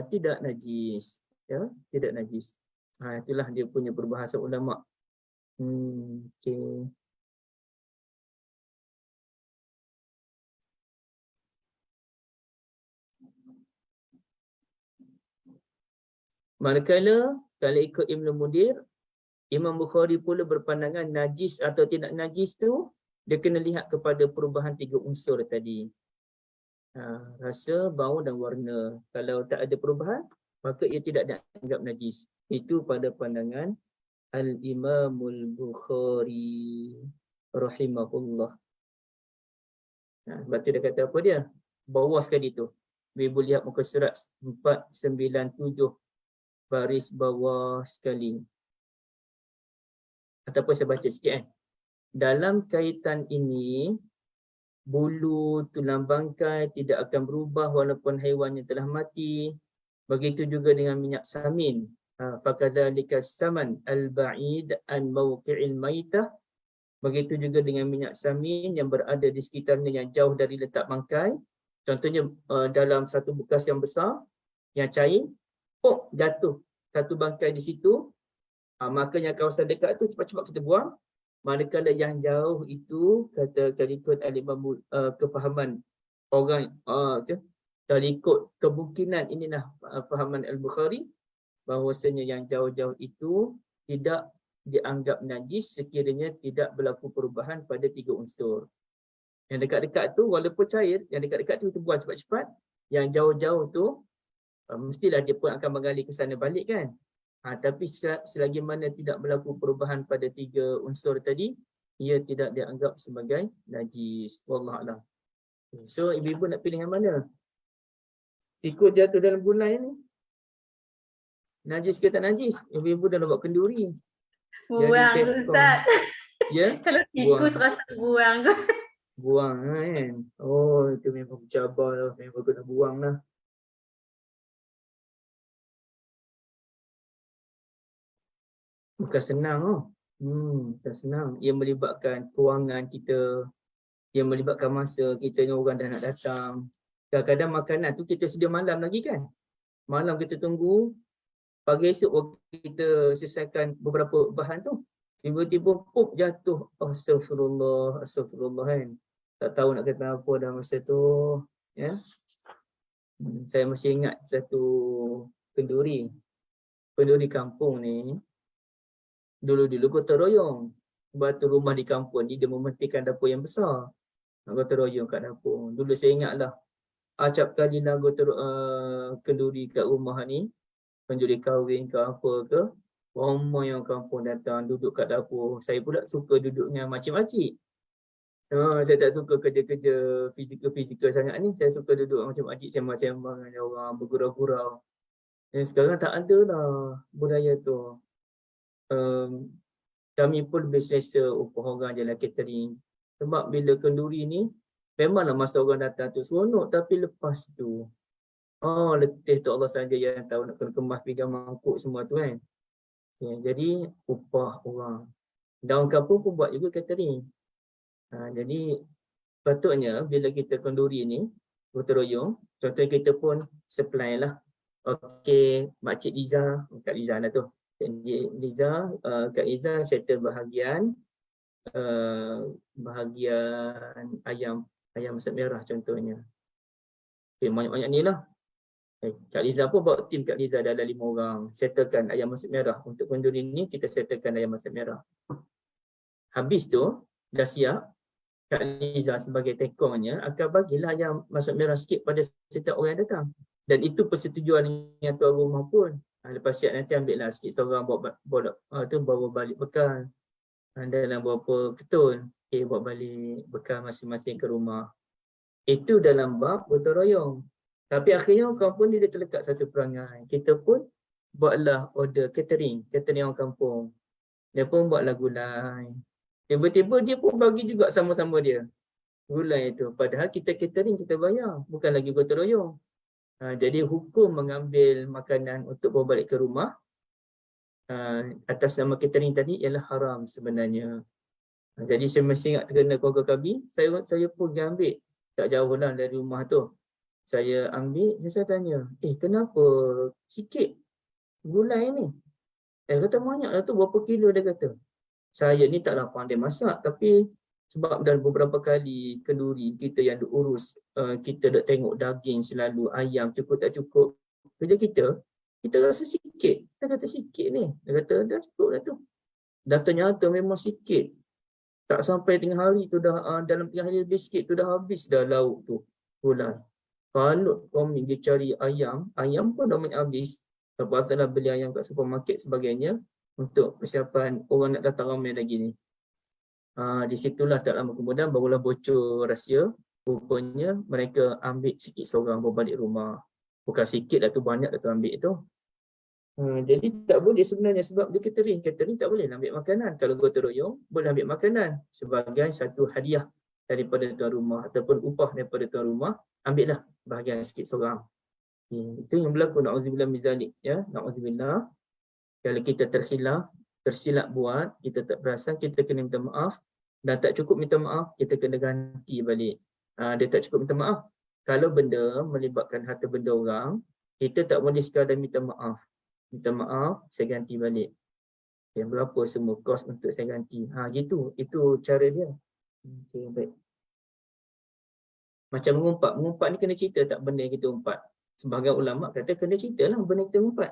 tidak najis. Ya, tidak najis. Itulah dia punya perbahasan ulama. Okay. Manakala kalau ikut Ibn Mundir, Imam Bukhari pula berpandangan najis atau tidak najis tu dia kena lihat kepada perubahan 3 unsur tadi. Rasa, bau dan warna. Kalau tak ada perubahan, maka ia tidak dianggap najis. Itu pada pandangan Al-Imamul Bukhari rahimahullah. Sebab tu dia kata apa dia? Bawah sekali tu. Ibu lihat muka surat 497 baris bawah sekali. Ataupun saya baca sikit kan. Dalam kaitan ini, bulu, tulang bangkai tidak akan berubah walaupun haiwan yang telah mati. Begitu juga dengan minyak samin. Fakadzalika saman al-ba'id an mawqi'il maitah. Begitu juga dengan minyak samin yang berada di sekitarnya yang jauh dari letak bangkai. Contohnya dalam satu bekas yang besar, yang cair, jatuh satu bangkai di situ. Makanya kawasan dekat tu cepat-cepat kita buang. Manakala yang jauh itu, kata ikut al-imam kefahaman orang, kalau ikut kemungkinan inilah fahaman Al-Bukhari, bahawasanya yang jauh-jauh itu tidak dianggap najis sekiranya tidak berlaku perubahan pada 3 unsur. Yang dekat-dekat tu walaupun cair, yang dekat-dekat tu kita buang cepat-cepat. Yang jauh-jauh tu mestilah dia pun akan mengalir ke sana balik kan. Tapi selagi mana tidak berlaku perubahan pada 3 unsur tadi, ia tidak dianggap sebagai najis. Wallahualam. So ibu-ibu nak pilih yang mana? Ikut jatuh dalam gulai ni, najis ke tak najis? Ibu-ibu dah buat kenduri. Buang Ustaz. Ya? Kalau tikus rasa buang. Buang kan? Oh, itu memang mencabar lah. Memang kena buang lah. Bukan senang oh. Bukan senang. Ia melibatkan kewangan kita. Ia melibatkan masa kita ni, orang dah nak datang. Kadang-kadang makanan tu kita sedia malam lagi kan. Malam kita tunggu. Pagi esok kita selesaikan beberapa bahan tu. Tiba-tiba jatuh. Astagfirullah. Astagfirullah kan. tak tahu nak kata apa dah masa tu, ya. Saya masih ingat satu kenduri kampung ni, dulu-dulu gotong royong. Batu rumah di kampung ni dia mementingkan dapur yang besar, gotong royong kat dapur. Dulu saya ingatlah, acap kali lah kenduri kat rumah ni, kenduri kahwin ke apa ke, ramai yang kampung datang duduk kat dapur. Saya pula suka duduk dengan makcik-makcik. Saya tak suka kerja-kerja fizikal sangat ni. Saya suka duduk macam makcik sembang-sembang dengan orang, bergurau-gurau. Sekarang tak ada lah budaya tu. Kami pun lebih selesa upah orang je lah catering. Sebab bila kenduri ni, memanglah masa orang datang tu seronok, tapi lepas tu, letih tu Allah saja yang tahu, nak kena kemas pinggan mangkuk semua tu kan. Jadi upah orang. Dan orang kampung pun buat juga catering. Jadi patutnya bila kita kenduri ni, gotong royong, contohnya kita pun supply lah. Okey, Makcik Liza, Kak Liza lah tu. Kak Liza settle bahagian ayam masak merah contohnya. Okay, banyak-banyak ni lah. Kak Liza pun bawa tim Kak Liza dalam 5 orang. Settlekan ayam masak merah. Untuk kenduri ni kita settlekan ayam masak merah. Habis tu, dah siap. Kak Liza sebagai tekongnya akan bagilah ayam masak merah sikit pada setiap orang yang datang. Dan itu persetujuan dengan tuan rumah pun. Lepas siap nanti ambillah sikit seorang bawa balik bekal. Dalam berapa ketul. Okay, bawa balik bekal masing-masing ke rumah. Itu dalam bab gotong royong. Tapi akhirnya orang kampung ni dia terlekat satu perangai. Kita pun buatlah order catering orang kampung. Dia pun buatlah gulai. Tiba-tiba dia pun bagi juga sama-sama dia. Gulai itu. Padahal kita catering kita bayar. Bukan lagi gotong royong. Jadi hukum mengambil makanan untuk bawa balik ke rumah atas nama catering tadi ialah haram sebenarnya. Jadi saya mesti ingat terkena keluarga kami. Saya pun ambil. Tak jauh lah dari rumah tu. Saya ambil, saya tanya, kenapa sikit gulai ni? Kata banyak lah tu, berapa kilo dia kata. Saya ni taklah pandai masak, tapi sebab dalam beberapa kali kenduri kita yang diurus, kita dah tengok daging selalu, ayam cukup tak cukup. Kerja kita rasa sikit. Dia kata sikit ni. Dia kata dah cukup dah tu. Dan ternyata memang sikit. Tak sampai tengah hari tu dah, dalam tengah hari lebih sikit tu dah habis dah lauk tu. Gulai. Kalau kami dia cari ayam pun dah banyak habis. Terpaksalah beli ayam kat supermarket sebagainya untuk persiapan orang nak datang ramai lagi ni. Di situlah tak lama kemudian barulah bocor rahsia. Rupanya mereka ambil sikit seorang bawa balik rumah. Bukan sikit dah tu, banyak dah tu ambil tu. Jadi tak boleh sebenarnya sebab dia catering tak boleh ambil makanan. Kalau gotong royong boleh ambil makanan sebagai satu hadiah daripada tuan rumah ataupun upah daripada tuan rumah. Ambillah bahagian sikit seorang. Itu yang berlaku, na'udzubillah min zalik, ya, na'udzubillah. Kalau kita tersilap buat, kita tak perasan, kita kena minta maaf. Dan tak cukup minta maaf, kita kena ganti balik. Dia tak cukup minta maaf. Kalau benda melibatkan harta benda orang, kita tak boleh sekadar minta maaf. Minta maaf, saya ganti balik. Berapa semua kos untuk saya ganti. Gitu, itu cara dia. Okay, baik. Macam mengumpat ni kena cerita tak benda yang kita umpat. Sebahagian ulama kata kena cerita lah benda yang kita umpat.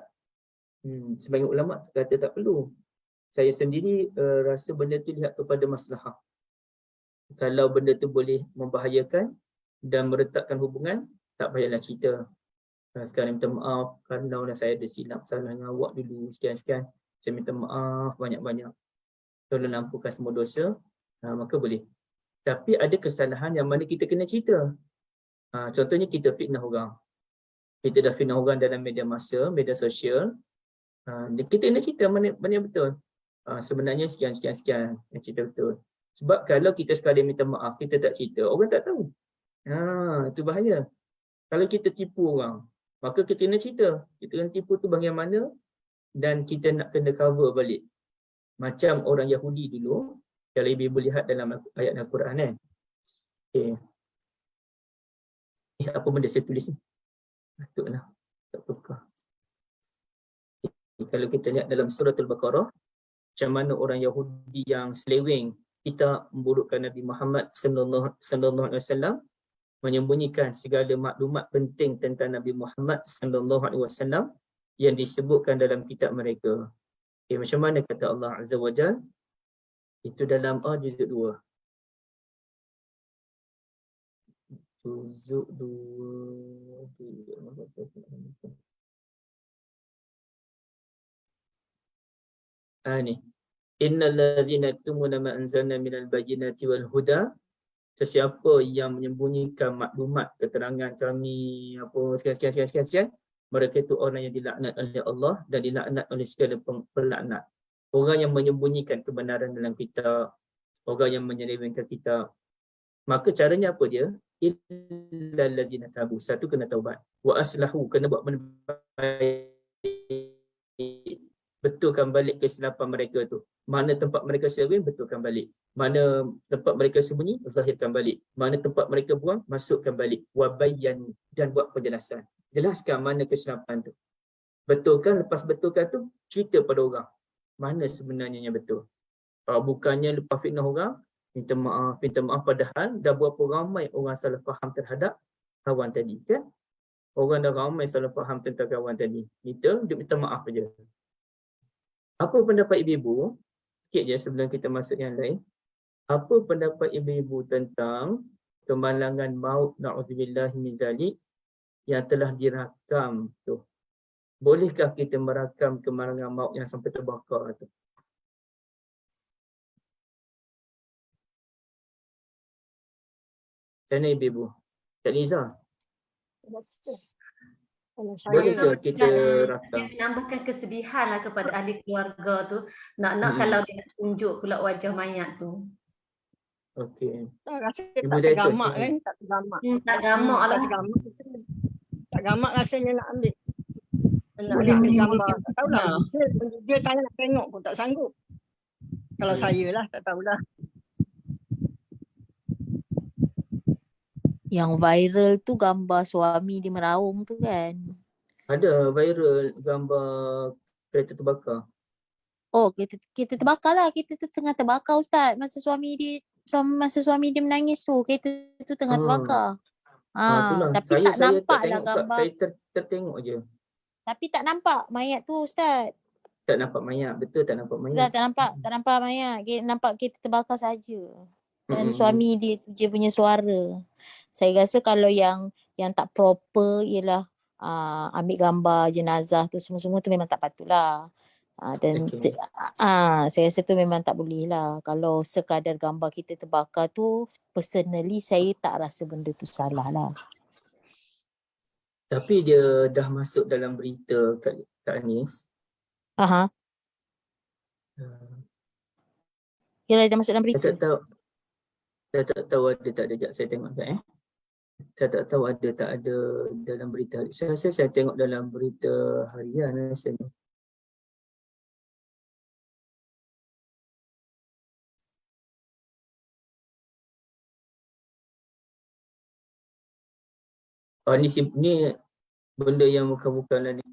Sebahagian ulama kata tak perlu. Saya sendiri rasa benda tu lihat kepada maslahah. Kalau benda tu boleh membahayakan dan meretakkan hubungan, tak payahlah cerita. Sekarang minta maaf kalau saya ada silap salah dengan awak dulu sekian-sekian. Saya minta maaf banyak-banyak. Tolong ampunkan semua dosa, maka boleh. Tapi ada kesalahan yang mana kita kena cerita. Contohnya kita fitnah orang. Kita dah fitnah orang dalam media massa, media sosial. Kita kena cerita mana yang betul. Sebenarnya sekian. Yang cerita betul. Sebab kalau kita sekadar minta maaf, kita tak cerita, orang tak tahu. Itu bahaya. Kalau kita tipu orang, maka kita kena cerita. Kita kena tipu tu bagaimana dan kita nak kena cover balik. Macam orang Yahudi dulu, kalau ibu lihat dalam ayat Al-Quran Okay. Apa benda saya tulis ni? Patutlah. Tak tukar. Kalau kita lihat dalam surah Al-Baqarah, macam mana orang Yahudi yang seleweng kita memburukkan Nabi Muhammad sallallahu alaihi wasallam, menyembunyikan segala maklumat penting tentang Nabi Muhammad sallallahu alaihi wasallam yang disebutkan dalam kitab mereka. Okay, macam mana kata Allah Azza wa Jalla? Itu dalam juzuk 2. Juzuk 2. Ni. Innal ladzina yaktumuna ma anzalna minal bayyinati wal huda, sesiapa yang menyembunyikan maklumat keterangan kami sekian, mereka itu orang yang dilaknat oleh Allah dan dilaknat oleh segala pelaknat. Orang yang menyembunyikan kebenaran dalam kitab, orang yang menyelewengkan kitab. Maka caranya apa dia? Illal ladzina tabu. Satu, kena taubat. Wa aslahu, kena buat benda baik. Betulkan balik kesilapan mereka tu. Mana tempat mereka seleweng, betulkan balik. Mana tempat mereka sembunyi, zahirkan balik. Mana tempat mereka buang, masukkan balik. Wabayyan, dan buat penjelasan. Jelaskan mana kesilapan tu. Betulkan, lepas betulkan tu, cerita pada orang. Mana sebenarnya yang betul. Bukannya lepas fitnah orang, minta maaf padahal dah berapa ramai orang salah faham terhadap kawan tadi. Kan? Orang dah ramai salah faham tentang kawan tadi. Kita minta maaf saja. Apa pendapat ibu-ibu? Sikit je sebelum kita masuk yang lain. Apa pendapat ibu-ibu tentang kemalangan maut, na'udzubillah min zalik, yang telah dirakam tu? Bolehkah kita merakam kemalangan maut yang sampai terbakar tu? Macam mana ibu-ibu? Kak Liza, Kalau boleh saya ke kita rakam? Dia menambahkan kesedihan lah kepada ahli keluarga tu. Nak kalau dia nak tunjuk pula wajah mayat tu. Okey. tak rasa Ibu tak Zaitun, tergamak sini. kan, tak tergamak. Tak gamak lah. Tak tergamak. Tak gamak rasanya nak ambil. Nak Boleh ambil gambar. menimbulkan Tak tahulah. fitnah. Dia saya nak tengok pun tak sanggup. Kalau saya lah, tak tahulah. Yang viral tu gambar suami dia meraung tu kan. Ada viral gambar kereta terbakar. Oh, kita terbakar lah. Kita tu tengah terbakar Ustaz. Masa suami dia menangis tu, kereta tu tengah terbakar. Itulah. Tapi Saya tak nampak tak lah tengok, Kak. gambar. Saya tertengok je. Tapi tak nampak mayat tu Ustaz. Tak nampak mayat. Betul tak nampak mayat. Tak nampak mayat. Nampak kereta terbakar saja. Dan Mm-mm. suami dia tu je punya suara. Saya rasa kalau yang tak proper ialah ambil gambar jenazah tu semua tu memang tak patutlah. Dan Okey. saya rasa tu memang tak boleh lah. Kalau sekadar gambar kita terbakar tu, personally saya tak rasa benda tu salah lah. Tapi dia dah masuk dalam berita Kak Anis. Aha. Yalah dah masuk dalam Saya berita. tak tahu ada tak ada. Sekejap saya tengok sekejap. Saya tak tahu ada tak ada dalam berita. Saya rasa saya tengok dalam berita harian rasanya. Ni benda yang bukan-bukan lah ni.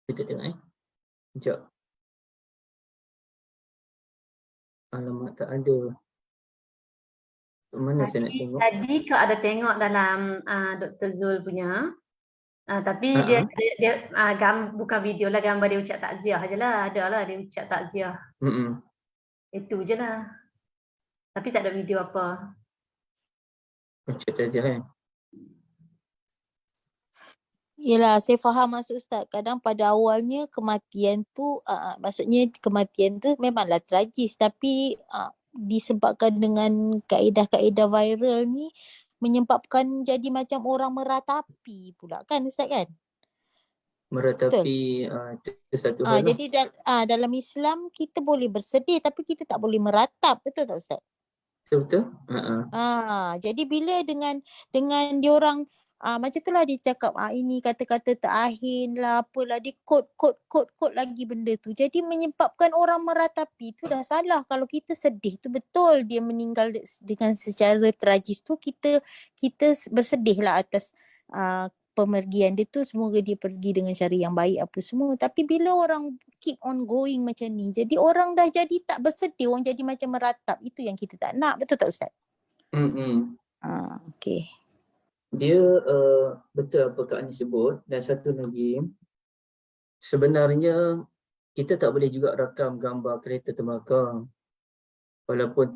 Kita tengok Sekejap. Alamak, tak ada. Mana saya nak tengok? Tadi kau ada tengok dalam Dr. Zul punya. Tapi dia bukan video lah, gambar dia ucap takziah je lah. Ada lah dia ucap takziah. Itu je lah. Tapi tak ada video apa. Ucap takziah kan? Yelah, saya faham maksud Ustaz. Kadang pada awalnya kematian tu, maksudnya kematian tu memanglah tragis. Tapi disebabkan dengan kaedah-kaedah viral ni, menyebabkan jadi macam orang meratapi pula kan Ustaz kan? Meratapi itu satu hal lah. Jadi dalam Islam kita boleh bersedih tapi kita tak boleh meratap. Betul tak Ustaz? Betul? Jadi bila dengan diorang macam tu lah dia cakap ini kata-kata terakhir lah apalah, dia quote lagi benda tu. Jadi menyebabkan orang meratapi tu dah salah. Kalau kita sedih tu betul dia meninggal dengan secara tragis tu, kita bersedih lah atas pemergian dia tu semoga dia pergi dengan cara yang baik apa semua. Tapi bila orang keep on going macam ni, jadi orang dah jadi tak bersedih, orang jadi macam meratap. Itu yang kita tak nak, betul tak Ustaz? Okey. Dia betul apa Kak Ani sebut. Dan satu lagi, sebenarnya kita tak boleh juga rakam gambar kereta terbakar walaupun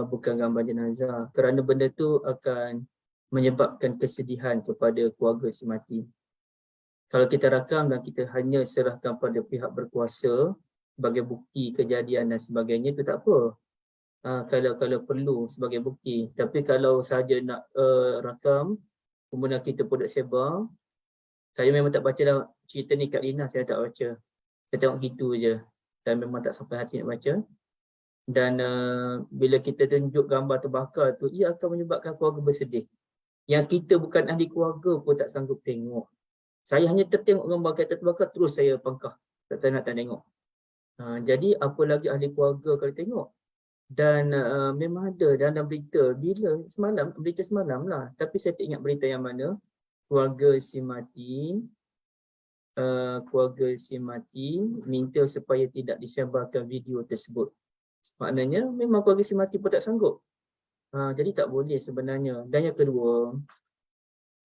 bukan gambar jenazah, kerana benda tu akan menyebabkan kesedihan kepada keluarga si mati. Kalau kita rakam dan kita hanya serahkan pada pihak berkuasa sebagai bukti kejadian dan sebagainya, itu tak apa. Kalau perlu sebagai bukti. Tapi kalau sahaja nak rakam, kemudian kita pun nak sebar, saya memang tak baca dah cerita ni Kak Lina, saya tak baca. Saya tengok gitu je. Dan memang tak sampai hati nak baca. Dan bila kita tunjuk gambar terbakar tu, ia akan menyebabkan keluarga bersedih. Yang kita bukan ahli keluarga pun tak sanggup tengok. Saya hanya tertengok gambar kereta terbakar, terus saya pangkah. Tak nak tengok. Jadi apa lagi ahli keluarga kalau tengok. Dan memang ada dalam berita, berita semalam lah. Tapi saya tak ingat berita yang mana. Keluarga si mati minta supaya tidak disebarkan video tersebut. Maknanya memang keluarga si mati pun tak sanggup. Jadi tak boleh sebenarnya. Dan yang kedua,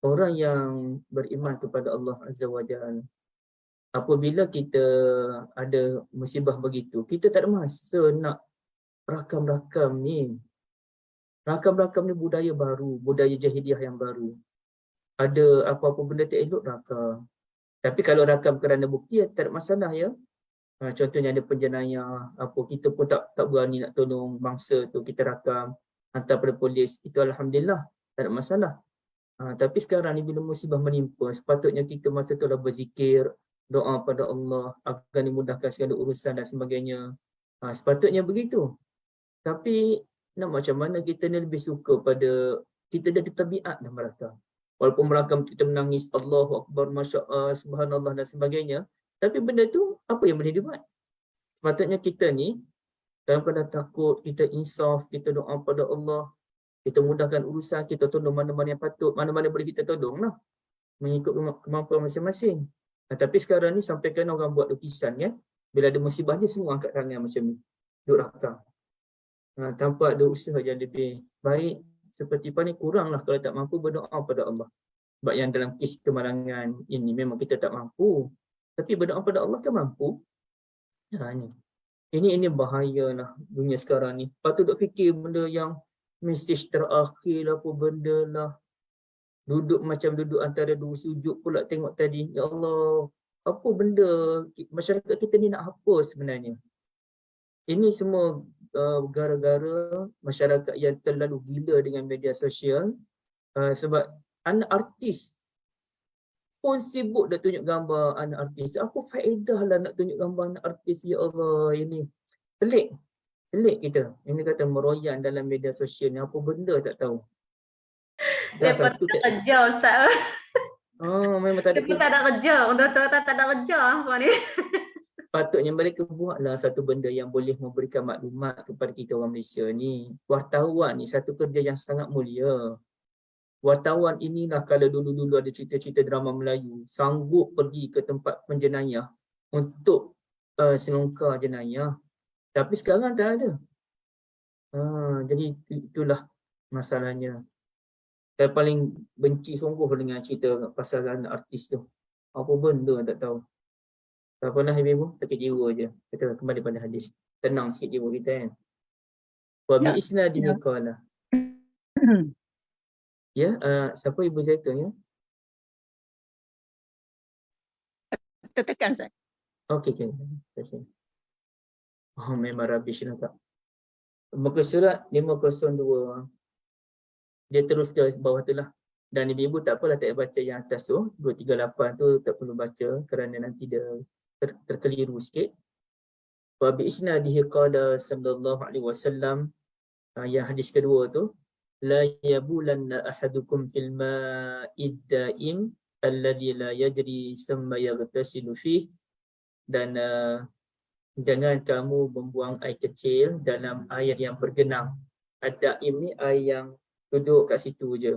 orang yang beriman kepada Allah Azza wa Jalla, apabila kita ada musibah begitu, kita tak ada masa nak rakam-rakam ni. Rakam-rakam ni budaya baru, budaya jahiliah yang baru. Ada apa-apa benda tak elok, rakam. Tapi kalau rakam kerana bukti, tak ada masalah ya. Contohnya ada penjenayah, kita pun tak berani nak tolong bangsa tu, kita rakam, hantar pada polis, itu alhamdulillah, tak ada masalah. Tapi sekarang ni bila musibah menimpa, sepatutnya kita masa tu dah berzikir, doa pada Allah agar dimudahkan segala urusan dan sebagainya. Sepatutnya begitu. Tapi nak macam mana kita ni lebih suka pada, kita jadi tabiat dah merakam. Walaupun merakam kita menangis, Allahu Akbar, Masya Allah, Subhanallah dan sebagainya. Tapi benda tu apa yang boleh dibuat? Sepatutnya kita ni dalam keadaan takut, kita insaf, kita doa pada Allah, kita mudahkan urusan, kita tolong mana-mana yang patut, mana-mana boleh kita tolong lah. Mengikut kemampuan masing-masing. Tapi sekarang ni sampai kan orang buat lukisan kan. Bila ada musibah dia semua angkat tangan macam ni. Duk rakam. Tanpa ada usaha yang lebih baik. Seperti apa ni kurang lah kalau tak mampu berdoa pada Allah. Sebab yang dalam kes kemalangan ini memang kita tak mampu. Tapi berdoa pada Allah kan mampu. Ini bahayalah dunia sekarang ni. Lepas tu duk fikir benda yang mesej terakhir lah apa benda lah. Duduk macam duduk antara dua sujud pula tengok tadi. Ya Allah, apa benda masyarakat kita ni nak apa sebenarnya? Ini semua gara-gara masyarakat yang terlalu gila dengan media sosial. Sebab anak artis pun sibuk dah tunjuk gambar anak artis. Apa faedah lah nak tunjuk gambar anak artis? Ya Allah, ini pelik. Pelik kita. Ini kata meroyan dalam media sosial ni. Apa benda tak tahu. Dah satu tak kerja Ustaz. memang tak ada Kita tak ada kerja. Untuk tak ada kerja apa ni. Patutnya mereka buatlah satu benda yang boleh memberikan maklumat kepada kita orang Malaysia ni. Wartawan ni satu kerja yang sangat mulia. Wartawan inilah kalau dulu-dulu ada cerita-cerita drama Melayu, sanggup pergi ke tempat penjenayah untuk selongkar jenayah. Tapi sekarang tak ada. Jadi itulah masalahnya. Saya paling benci sungguh dengan cerita pasal anak artis tu. Apa benda tak tahu. Tak pernah ibu, sakit jiwa je. Kita kembali pada hadis. Tenang sikit jiwa kita kan. Wa bi isnadihi qala. Ya, siapa ibu Zaitun ya? Tekan saya. Okey. Memang rubbish lah tak. Muka surat 502. Dia terus ke bawah tu lah. Dan ibu tak apalah tak baca yang atas tu. 238 tu tak perlu baca kerana nanti dia terkeliru sikit. Wa bi isnadihi qala sallallahu alaihi wasallam. Yang hadis kedua tu, la yabulanna ahadukum fil ma'id daim alladhi la yajri thumma yaghtasilu fihi. Dan jangan kamu membuang air kecil dalam air yang bergenang. Ad-daim ni air yang duduk kat situ je.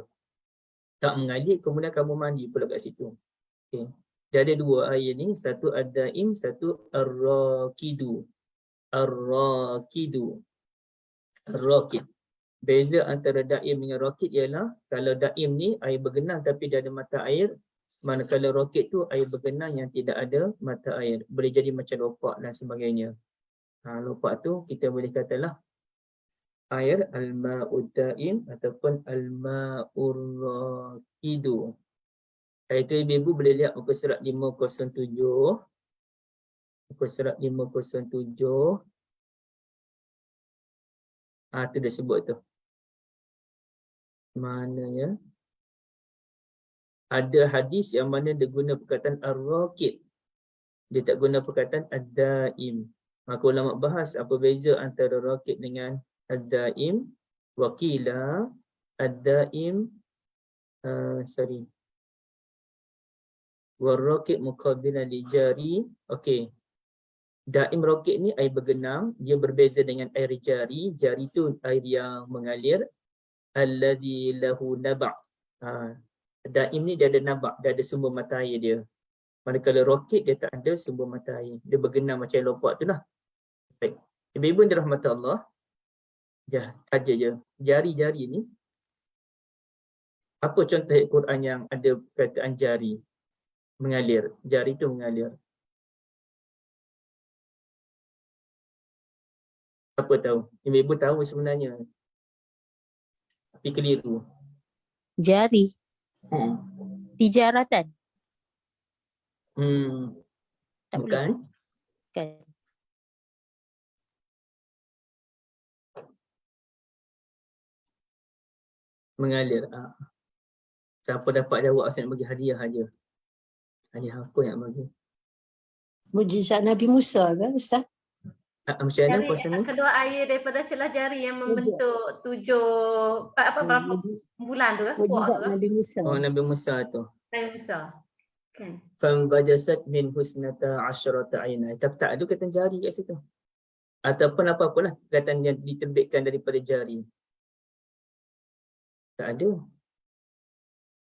tak mengalir, kemudian kamu mandi pula kat situ. Okey. Dia ada dua air ni, satu ad-daim, satu ar-raqidu. Ar-raqidu. Ar-raqid. Beza antara daim dengan raqid ialah kalau daim ni air bergenang tapi dia ada mata air, manakala raqid tu air bergenang yang tidak ada mata air. Boleh jadi macam lopak dan sebagainya. Lopak tu kita boleh katalah air al-ma'ud daim ataupun al-ma'ur raqidu. Itu ibu-ibu boleh lihat muka surat 507. Muka surat 507. Tu dah sebut tu. Mananya? Ada hadis yang mana dia guna perkataan ar-raqid. Dia tak guna perkataan ad-daim. Maka ulama bahas apa beza antara raqid dengan ad-daim. Waqila ad-daim war-raqid muqabilan li jari. Okey. Daim raqid ni air bergenang, dia berbeza dengan air jari. Jari tu air yang mengalir. Alladhi lahu naba'. Daim ni dia ada naba', dia ada sumber mata air dia. Manakala raqid dia tak ada sumber mata air. Dia bergenang macam lopak tu lah. Baik. Ibu-ibu dirahmati Allah. Ya, saja je. Jari-jari ni. Apa contoh ayat Quran yang ada perkataan jari? Mengalir. Jari tu mengalir. Apa tahu? Ibu-ibu tahu sebenarnya. Tapi keliru. Jari. Tijaratan. Tak Bukan. boleh. Kan. Mengalir. Siapa dapat jawab saya nak bagi hadiah aja. Hadiah apa yang bagi? Mujizat Nabi Musa kan Ustaz? Macam mana puasa ni? Kedua air daripada celah jari yang membentuk berapa bulan tu kan? Mujizat Nabi Musa. Nabi Musa tu. Nabi Musa. Kan. Fambajasat min husnata asyrata ainah. Tapi tak ada kata jari kat situ. Ataupun apa-apalah perkataan yang diterbitkan daripada jari. Tak ada.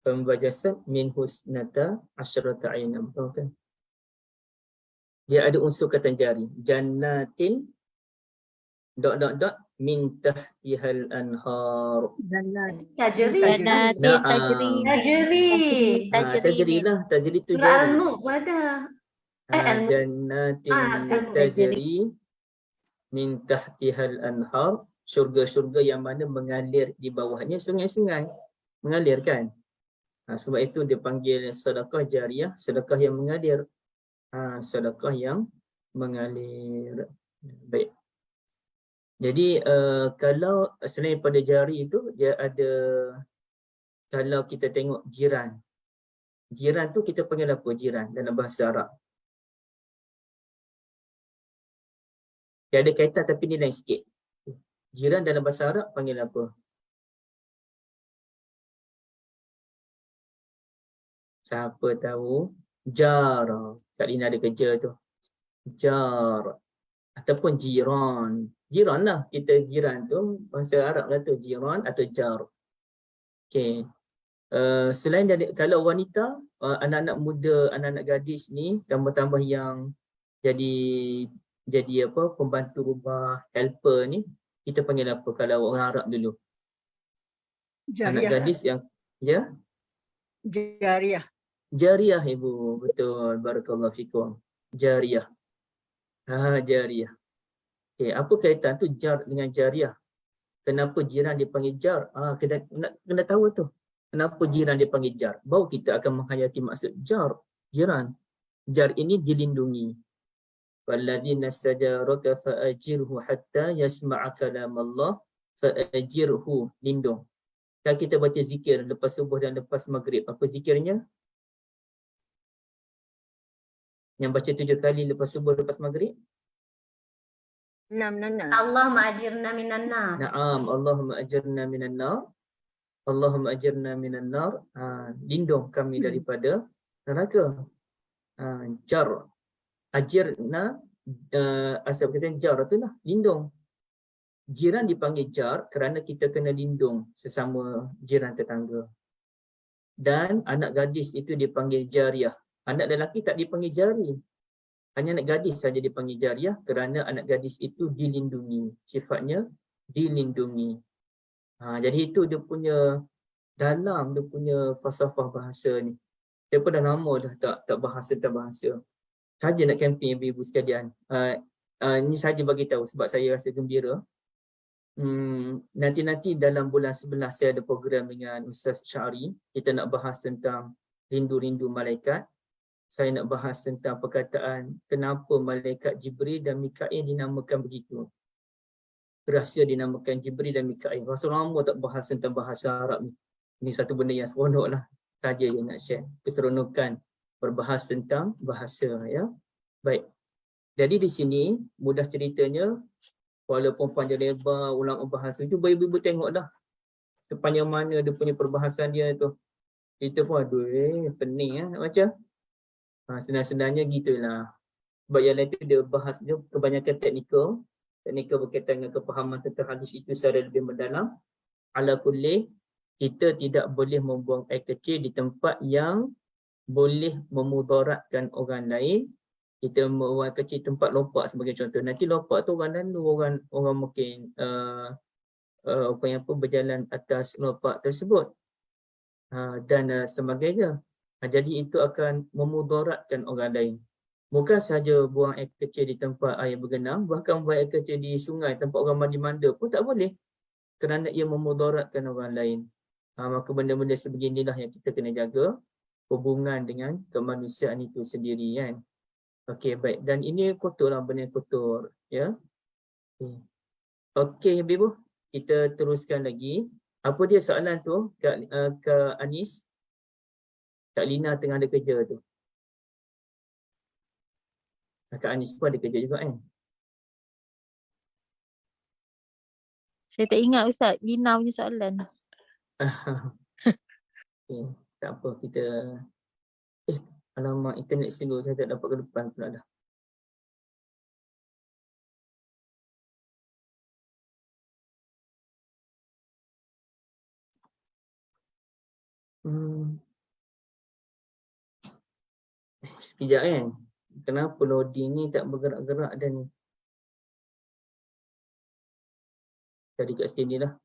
Fambajasat min husnata asyrata ainah. Betul kan? Dia ada unsur kata jari. Jannatin min tahtihal anhar. Tajri. Tajri lah. Tajri tu jari. Al-Mulk ada. Jannatin tajri min tahtihal anhar. Syurga-syurga yang mana mengalir di bawahnya sungai-sungai. Mengalir kan? Sebab itu dia panggil sedekah jariyah, sedekah yang mengalir. Sedekah yang mengalir. Baik. Jadi kalau selain pada jari itu dia ada, kalau kita tengok jiran. Jiran tu kita panggil apa jiran dalam bahasa Arab? Dia ada kaitan tapi ni lain sikit. Jiran dalam bahasa Arab panggil apa? Siapa tahu? Jar. Kak Lina ada kerja tu. Jar. Ataupun jiran. Jiran lah. Kita jiran tu, bahasa Arab lah tu. Jiran atau jar. Okay. Selain dari, kalau wanita, anak-anak muda, anak-anak gadis ni, tambah-tambah yang jadi apa, pembantu rumah, helper ni, kita panggil apa kalau orang Arab dulu? Jariah. Anak gadis yang, ya? Jariah. Jariyah ibu, betul. Barakallahu fikum. Jariyah. Jariyah. Okay, apa kaitan tu jar dengan jariyah? Kenapa jiran dipanggil jar? Kena tahu tu. Kenapa jiran dipanggil jar? Baru kita akan menghayati maksud jar, jiran. Jar ini dilindungi. Walladzina stajaraka fa'ajirhu hatta yasma'a kalam Allah fa'ajirhu, lindung. Kalau kita baca zikir lepas subuh dan lepas maghrib, apa zikirnya? Yang baca 7 kali lepas subuh lepas maghrib? 6. Allahumma ajirna minan nar. Naam, Allahumma ajirna minan nar. Allahumma ajirna minan nar. Lindung kami daripada neraka. Jar. Ajirna, asal kata jar tu lah, lindung. Jiran dipanggil jar kerana kita kena lindung sesama jiran tetangga. Dan anak gadis itu dipanggil jariyah. Anak lelaki tak dipanggil jari. Hanya anak gadis saja dipanggil jariyah kerana anak gadis itu dilindungi. Sifatnya dilindungi. Jadi itu dia punya dalam dia punya falsafah bahasa ni. Dia pun dah lama dah tak bahasa. Saja nak campaign ibu-ibu sekalian. Ini saja bagi tahu sebab saya rasa gembira. Nanti dalam bulan 11 saya ada program dengan Ustaz Syari. Kita nak bahas tentang rindu-rindu malaikat. Saya nak bahas tentang perkataan kenapa malaikat Jibril dan Mikail dinamakan begitu. Rahsia dinamakan Jibril dan Mikail. Rasa lama tak bahas tentang bahasa Arab ni. Ini satu benda yang seronok lah. Saja yang nak share. Keseronokan berbahas tentang bahasa. Ya. Baik. Jadi di sini mudah ceritanya. Walaupun panjang lebar ulama bahasa, cuba ibu-ibu tengok dah sepanjang mana dia punya perbahasan dia tu. Kita pun aduh pening nak baca. Senang-senangnya gitulah. Sebab yang lain tu dia bahas dia kebanyakan teknikal berkaitan dengan kefahaman tentang hadis itu secara lebih mendalam. Ala kulli, kita tidak boleh membuang air kecil di tempat yang boleh memudaratkan orang lain. Kita membuang kecil tempat lompat sebagai contoh. Nanti lompat tu orang lalu, orang mungkin berjalan atas lompat tersebut dan sebagainya. Jadi itu akan memudaratkan orang lain. Bukan sahaja buang air kecil di tempat air bergenang, bahkan buang air kecil di sungai tempat orang mandi-manda pun tak boleh. Kerana ia memudaratkan orang lain. Maka benda-benda sebeginilah yang kita kena jaga hubungan dengan kemanusiaan itu sendiri kan. Okey, baik. Dan ini kotor lah, benda yang kotor. Ya. Okey, ibu. Kita teruskan lagi. Apa dia soalan tu, Kak Anis? Kak Lina tengah ada kerja tu. Kak Anis pun ada kerja juga kan? Saya tak ingat Ustaz, Lina punya soalan. Okay, tak apa, kita... alamak, internet slow, saya tak dapat ke depan pula dah. Sekejap kan. Kenapa loading ni tak bergerak-gerak dah ni? Tadi kat sini lah.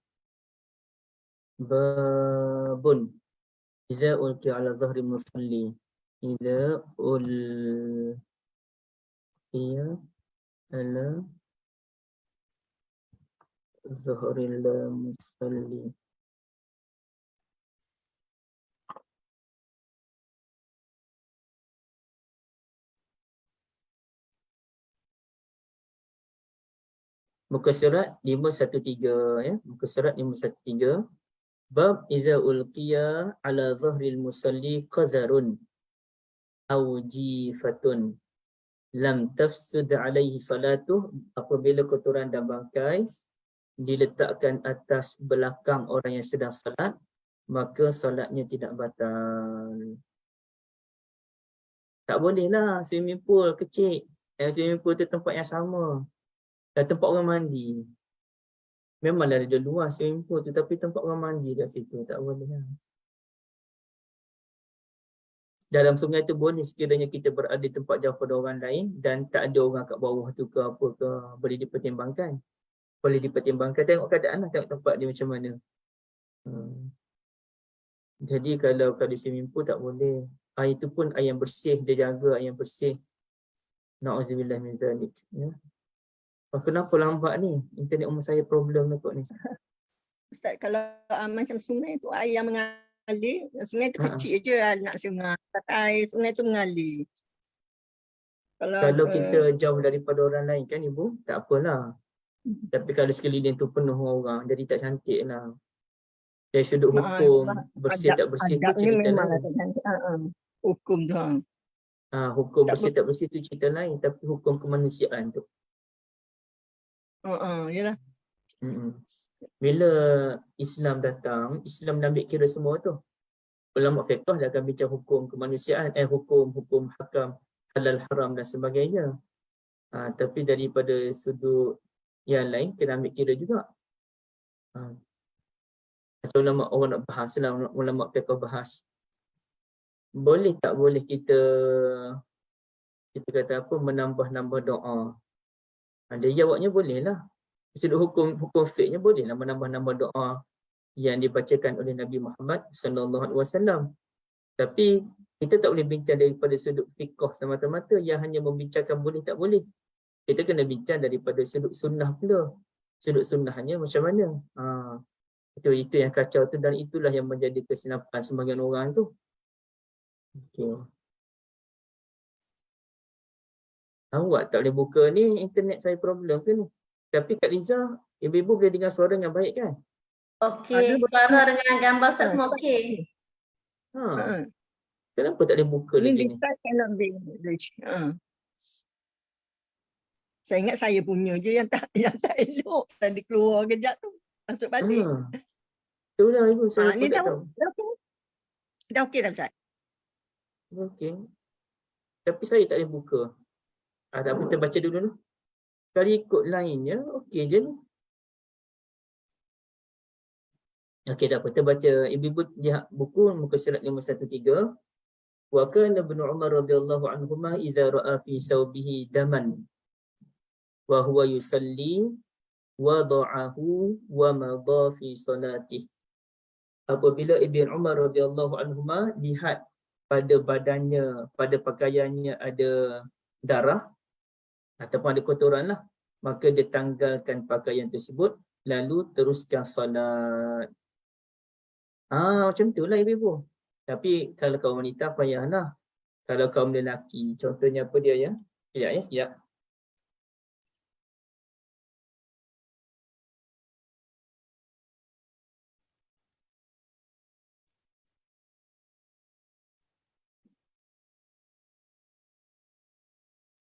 Babun. Idza ulqi ala zahri musalli. Idza ulqiya ala zahril musalli. Muka surat 513 ya. Muka surat 513. Bab iza ulqiya ala zahril musalli qazarun aw jifatun lam tafsud alaihi salatuh. Apabila kotoran dan bangkai diletakkan atas belakang orang yang sedang salat, maka salatnya tidak batal. Tak boleh lah swimming pool kecil. Swimming pool tu tempat yang sama. Dan tempat orang mandi. Memanglah ada luas swimming pool tu, tapi tempat orang mandi kat situ tak boleh lah. Dalam sungai tu boleh sekiranya kita berada di tempat jauh pada orang lain dan tak ada orang kat bawah tu ke apa ke, boleh dipertimbangkan. Boleh dipertimbangkan, tengok keadaan lah, tengok tempat dia macam mana. Jadi kalau di swimming pool tak boleh. Air tu pun air yang bersih, dia jaga air yang bersih. Na'udzubillah min zalik. Ya. Kenapa lambat ni? Internet umur saya problem lah kot ni. Ustaz, kalau macam sungai tu air yang mengalir, sungai tu kecil je nak sungai. Air sungai tu mengalir. Kalau kita jauh daripada orang lain kan ibu, tak apalah. Tapi kalau sekeliling tu penuh orang, jadi tak cantik lah. Dari sudut hukum, bersih tak bersih tu cerita lain. Hukum tu. Hukum bersih tak bersih tu cerita lain. Tapi hukum kemanusiaan tu. Yalah. Bila Islam datang, Islam dah ambil kira semua tu. Ulama fiqh dah akan bincang hukum kemanusiaan, hukum hakam, halal haram dan sebagainya. Tapi daripada sudut yang lain kena ambil kira juga. Macam ulama orang nak bahas lah, ulama fiqh bahas boleh tak boleh kita kata apa, menambah-nambah doa? Dia jawabnya boleh lah. Sudut hukum fiqhnya boleh lah menambah-nambah doa yang dibacakan oleh Nabi Muhammad SAW. Tapi kita tak boleh bincang daripada sudut fiqh semata-mata yang hanya membincangkan boleh tak boleh. Kita kena bincang daripada sudut sunnah pula. Sudut sunnahnya macam mana? Itu yang kacau tu, dan itulah yang menjadi kesilapan sebagian orang tu. Okey. Awak tak boleh buka ni, internet saya problem ke ni? Tapi Kak Liza, ibu-ibu boleh dengar suara yang baik kan? Okey, suara dengan gambar Ustaz semua okey. Kenapa tak boleh buka Ni lagi ni? dekat cannot be English. Saya ingat saya punya je yang tak elok. Tadi keluar kejap tu. Masuk balik. Itulah ibu, saya Ni pun tak dah tahu. dah okey dah Ustaz. Okey. Tapi saya tak boleh buka. Tak apa, kita baca dulu. Kalau ikut lainnya, okey je ni. Okey, tak apa, kita baca. Ibu-ibu lihat buku muka surat 513. Wa kana Ibnu Umar radhiyallahu anhuma idza ra'a fi sawbihi daman wa huwa yusalli wada'ahu wa madha fi salatihi. Apabila Ibn Umar radhiyallahu anhuma lihat pada badannya, pada pakaiannya ada darah ataupun ada kotoran lah, maka dia tanggalkan pakaian tersebut lalu teruskan salat. Macam itulah ibu-ibu. Tapi kalau kaum wanita payahlah. Kalau kaum lelaki, contohnya apa dia ya? Sekejap.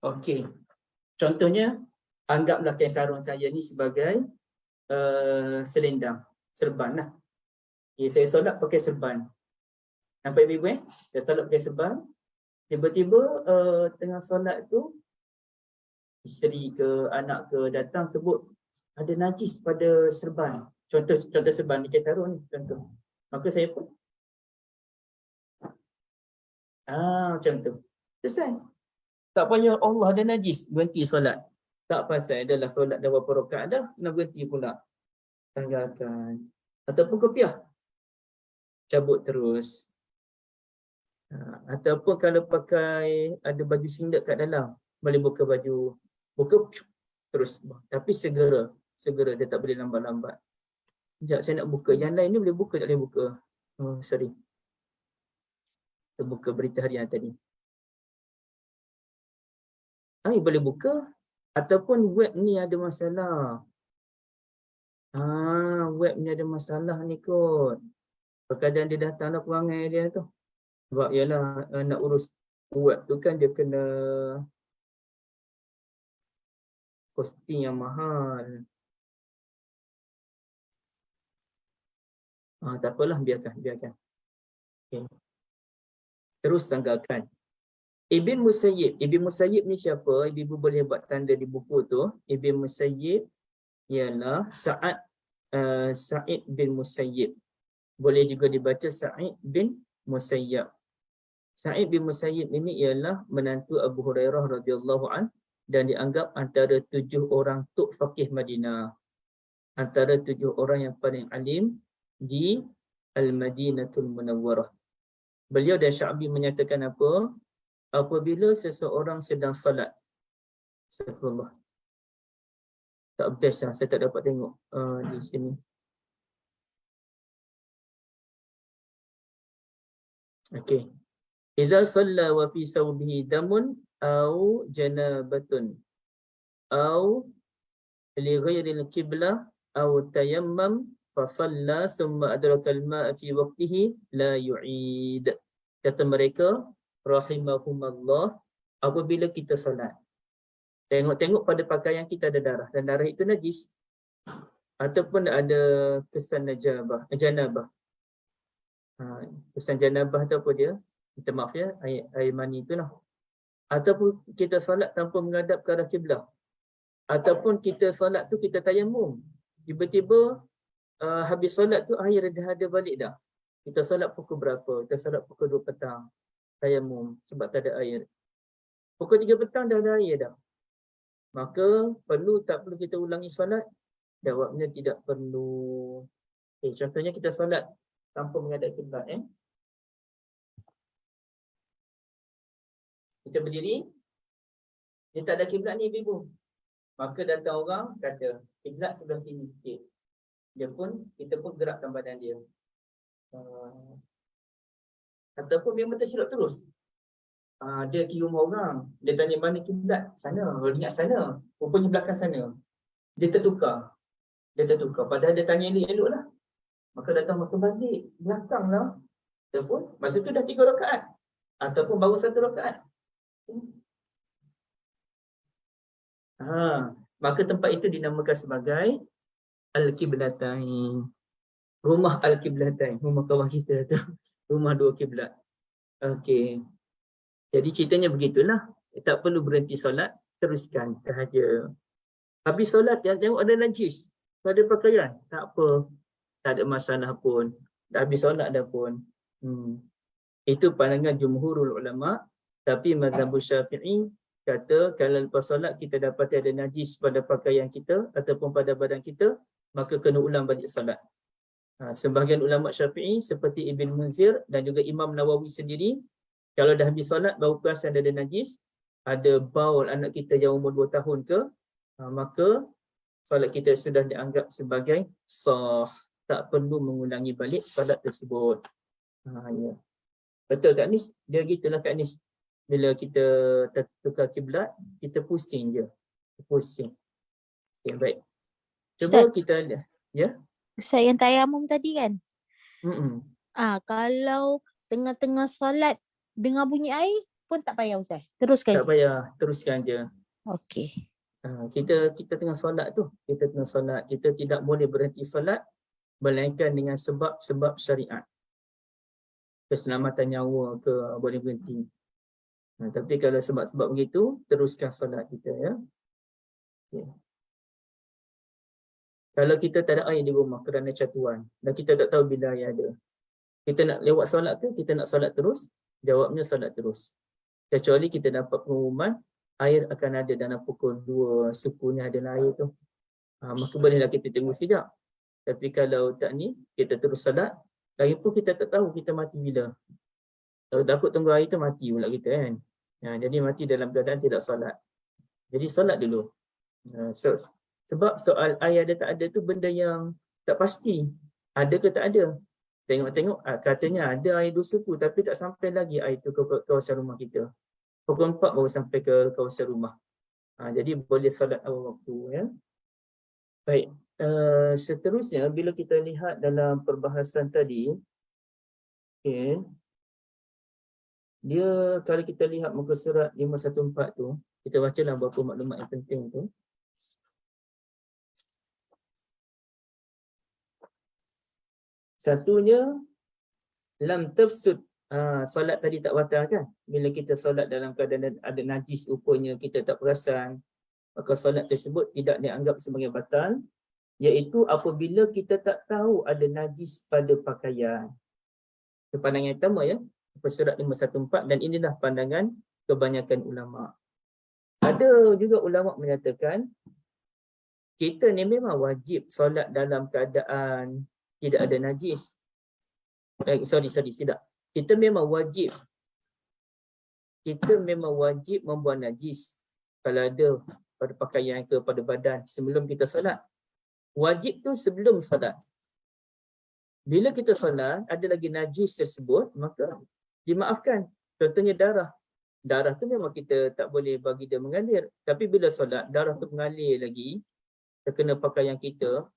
Okey. Contohnya, anggaplah kain sarung saya ni sebagai selendang, serban lah. Okay, saya solat pakai serban. Nampak ibu-ibu saya solat pakai serban. Tiba-tiba tengah solat tu, isteri ke anak ke datang sebut ada najis pada serban. Contoh serban ni kain sarung ni, contoh. Maka saya pun macam tu. Selesai. Tak payah Allah ada najis, berhenti solat. Tak pasal adalah solat dah berapa rakaat dah, nak berhenti pula. Tanggalkan. Ataupun kopiah, cabut terus. Ataupun kalau pakai ada baju singlet kat dalam, boleh buka baju, buka terus. Tapi segera, dia tak boleh lambat-lambat. Sekejap saya nak buka. Yang lain ni boleh buka tak boleh buka? Sorry. Kita buka berita harian tadi. Boleh buka. Ataupun web ni ada masalah. Web ni ada masalah ni kot. Kadang dia datang dah perangai dia tu. Sebab ialah nak urus web tu kan dia kena hosting yang mahal. Tak apalah, biarkan. Okay. Terus tanggalkan. Ibn Musayyib ni siapa? Ibu boleh buat tanda di buku tu. Ibn Musayyib ialah Sa'id bin Musayyib. Boleh juga dibaca Sa'id bin Musayyab. Sa'id bin Musayyib ini ialah menantu Abu Hurairah radhiyallahu an dan dianggap antara 7 orang tok faqih Madinah. Antara 7 orang yang paling alim di Al-Madinatul Munawwarah. Beliau dan Sya'bi menyatakan apa? Apabila seseorang sedang salat. Astagfirullah. Tak best lah, saya tak dapat tengok di sini. Okey. Idza shalla wa fi sawbihi damun aw janabatun aw li ghairi al-qiblah aw tayammam fa shalla thumma adraka al-ma'a fi waqtihi la yu'id. Kata mereka rahimahumallah, apabila kita solat, tengok pada pakaian kita ada darah dan darah itu najis ataupun ada kesan janabah. Kesan janabah tu apa dia? Minta maaf ya, air mani tu lah. Ataupun kita solat tanpa menghadap ke arah kiblah. Ataupun kita solat tu kita tayamum. Tiba-tiba habis solat tu air dah ada balik dah. Kita solat pukul berapa? Kita solat pukul 2 petang. tayamum sebab tak ada air. Pukul 3 petang dah ada air dah. Maka tak perlu kita ulangi solat? Jawabnya tidak perlu. Contohnya kita solat tanpa menghadap kiblat. Kita berdiri, dia tak ada kiblat ni ibu. Maka datang orang kata, kiblat sebelah sini sikit. Kita pun gerakkan badan dia. Ataupun memang tersilap terus. Dia pergi rumah orang, dia tanya mana kiblat? Sana, ingat sana. Rupanya belakang sana. Dia tertukar. Padahal dia tanya elok lah. Maka datang maka balik belakang lah. Ataupun masa tu dah 3 rakaat. Ataupun baru 1 rakaat. Maka tempat itu dinamakan sebagai Al-Qiblatain. Rumah Al-Qiblatain. Rumah kawan kita tu. Rumah 2 kiblat. Okey. Jadi ceritanya begitulah. Tak perlu berhenti solat, teruskan sahaja. Habis solat yang tengok ada najis pada pakaian, tak apa. Tak ada masalah pun. Dah habis solat dah pun. Itu pandangan jumhurul ulama. Tapi mazhab Syafi'i kata kalau lepas solat kita dapati ada najis pada pakaian kita ataupun pada badan kita, maka kena ulang balik solat. Sebahagian ulama Syafi'i seperti Ibn Munzir dan juga Imam Nawawi sendiri, kalau dah habis solat baru perasan ada najis, ada baul anak kita yang umur 2 tahun ke, maka solat kita sudah dianggap sebagai sah. Tak perlu mengulangi balik solat tersebut. Ya. Betul Kak Nis? Dia gitulah Kak Nis. Bila kita tukar kiblat, kita pusing je. Pusing. Okay, baik. Cuba Ustaz, kita, ya? Ustaz yang tayamum tadi kan? Mm-mm. Kalau tengah-tengah solat dengar bunyi air pun tak payah Ustaz. Teruskan. Tak payah, teruskan je. Okey. Kita tengah solat tu, kita tidak boleh berhenti solat melainkan dengan sebab syariat. Keselamatan nyawa ke boleh berhenti. Tapi kalau sebab-sebab begitu, teruskan solat kita, ya. Okay. Kalau kita tak ada air di rumah kerana catuan dan kita tak tahu bila air ada, kita nak lewat solat ke kita nak solat terus? Jawabnya solat terus. Kecuali kita dapat pengumuman air akan ada dalam pukul 2 sukunya ada air tu. Maka bolehlah kita tunggu sekejap. Tapi kalau tak ni, kita terus solat. Lagipun kita tak tahu kita mati bila. Kalau takut tunggu air tu mati pula kita kan. Jadi mati dalam keadaan tidak solat. Jadi solat dulu. Sebab soal air ada tak ada tu benda yang tak pasti. Ada ke tak ada. Tengok-tengok katanya ada air 2 suku tapi tak sampai lagi air tu ke kawasan rumah kita. Pukul 4 baru sampai ke kawasan rumah. Jadi boleh solat awal waktu, ya. Baik. Seterusnya bila kita lihat dalam perbahasan tadi, okay, dia kalau kita lihat muka surat 514 tu, kita bacalah beberapa maklumat yang penting tu. Satunya lam tafsud. Solat tadi tak batal kan? Bila kita solat dalam keadaan ada najis rupanya kita tak perasan, maka solat tersebut tidak dianggap sebagai batal, iaitu apabila kita tak tahu ada najis pada pakaian. Itu pandangan yang pertama, ya. Surat 514, dan inilah pandangan kebanyakan ulama. Ada juga ulama menyatakan kita ni memang wajib solat dalam keadaan tidak ada najis. Tidak. Kita memang wajib membuang najis kalau ada pada pakaian ke pada badan sebelum kita solat. Wajib tu sebelum solat. Bila kita solat ada lagi najis tersebut, maka dimaafkan. Contohnya darah. Darah tu memang kita tak boleh bagi dia mengalir. Tapi bila solat darah tu mengalir lagi terkena pakaian kita,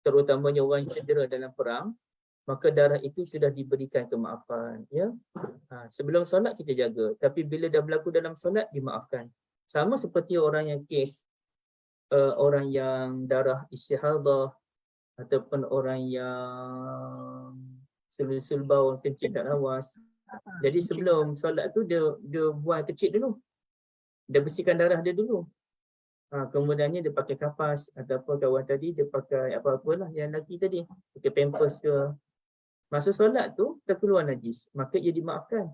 terutamanya orang yang cedera dalam perang, maka darah itu sudah diberikan kemaafan, ya. Sebelum solat kita jaga, tapi bila dah berlaku dalam solat dimaafkan. Sama seperti orang yang kes orang yang darah istihadah ataupun orang yang sul baul kencing tak lawas. Jadi sebelum solat tu dia buang kecil dulu. Dia bersihkan darah dia dulu. Kemudiannya dia pakai kapas ataupun kawan tadi dia pakai apa-apalah yang lelaki tadi, pakai pampers ke. Masa solat tu terkeluar najis, maka ia dimaafkan.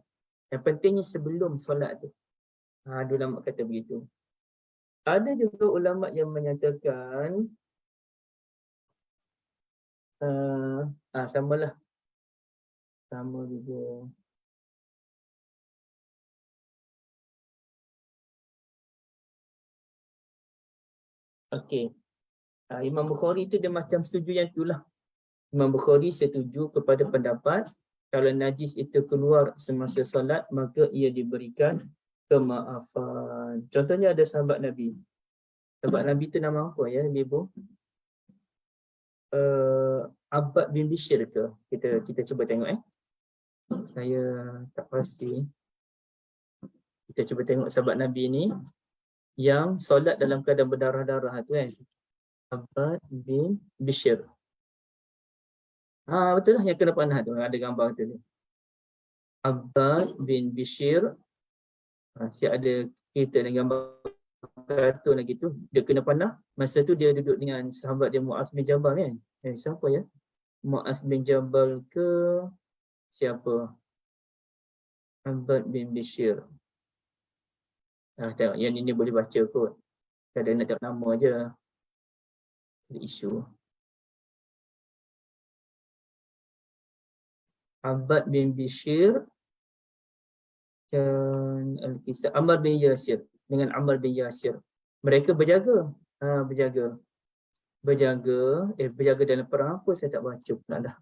Yang pentingnya sebelum solat tu. Ada ulama kata begitu. Ada juga ulama yang menyatakan samalah. Sama juga. Okey. Imam Bukhari tu dia macam setuju yang itulah. Imam Bukhari setuju kepada pendapat kalau najis itu keluar semasa solat maka ia diberikan kemaafan. Contohnya ada sahabat Nabi. Sahabat Nabi tu nama apa ya, Ibu? Abbad bin Bishr ke? Kita cuba tengok Saya tak pasti. Kita cuba tengok sahabat Nabi ni yang solat dalam keadaan berdarah-darah tu kan. Abbad bin Bishr. Betul lah yang kena panah tu. Ada gambar tu. Abbad bin Bishr. Siap ada kita dengan gambar kartun lagi tu. Dia kena panah. Masa tu dia duduk dengan sahabat dia Muaz bin Jabal kan. Siapa ya? Muaz bin Jabal ke siapa? Abbad bin Bishr. Tengok yang ini boleh baca kot. Kadang nak tengok nama je. Ada isu. Abbad bin Bishr dan Al-Kisah Ammar bin Yasir dengan Ammar bin Yasir. Mereka berjaga. Berjaga dalam perang apa saya tak baca pula dah.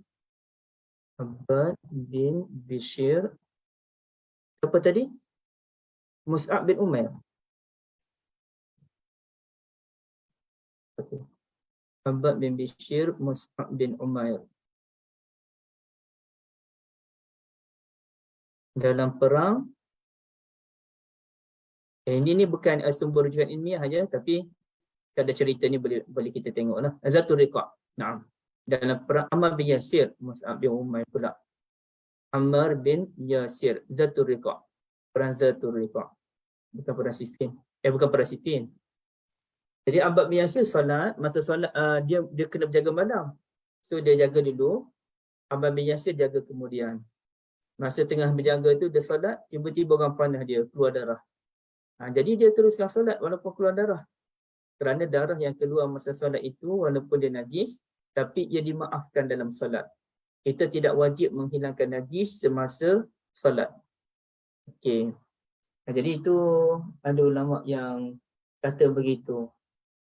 Abbad bin Bishr. Apa tadi? Mus'ab bin Umair. Okay. Abbad bin Bishr, Mus'ab bin Umair. Dalam perang. Ini bukan sumber rujukan ilmiah saja, tapi ada cerita ni boleh kita tengoklah. Zatul Riqa'. Naam. Dalam perang Ammar bin Yasir, Mus'ab bin Umair pula. Ammar bin Yasir, Zatul Riqa'. Perang Zatul Riqa'. Bukan perang Siffin. Bukan perang Siffin. Jadi Abbad bin Yasir solat, masa solat dia kena berjaga malam. So dia jaga dulu. Abbad bin Yasir jaga kemudian. Masa tengah berjaga tu dia solat, tiba-tiba orang panah dia keluar darah. Jadi dia teruskan solat walaupun keluar darah. Kerana darah yang keluar masa solat itu walaupun dia najis, tapi ia dimaafkan dalam solat. Kita tidak wajib menghilangkan najis semasa solat. Okey. Jadi itu ada ulama yang kata begitu.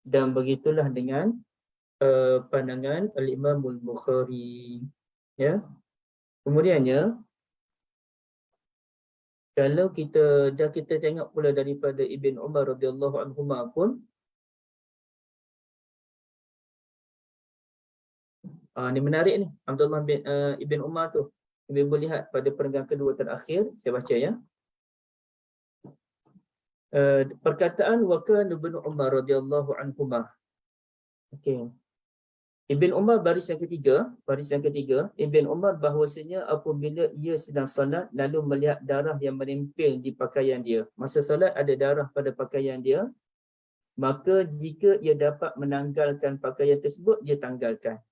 Dan begitulah dengan pandangan Al-Imam Al-Bukhari. Ya. Kemudiannya, kalau kita tengok pula daripada Ibn Umar radhiyallahu anhuma pun, ni menarik ni, Abdullah bin Ibn Umar tu. Kita boleh lihat pada perenggan kedua terakhir, saya baca ya. Perkataan wa kana Ibn Umar radhiyallahu anhuma. Okey. Ibn Umar baris yang ketiga, Ibn Umar bahawasanya apabila ia sedang solat lalu melihat darah yang menempel di pakaian dia. Masa solat ada darah pada pakaian dia, maka jika ia dapat menanggalkan pakaian tersebut, dia tanggalkan.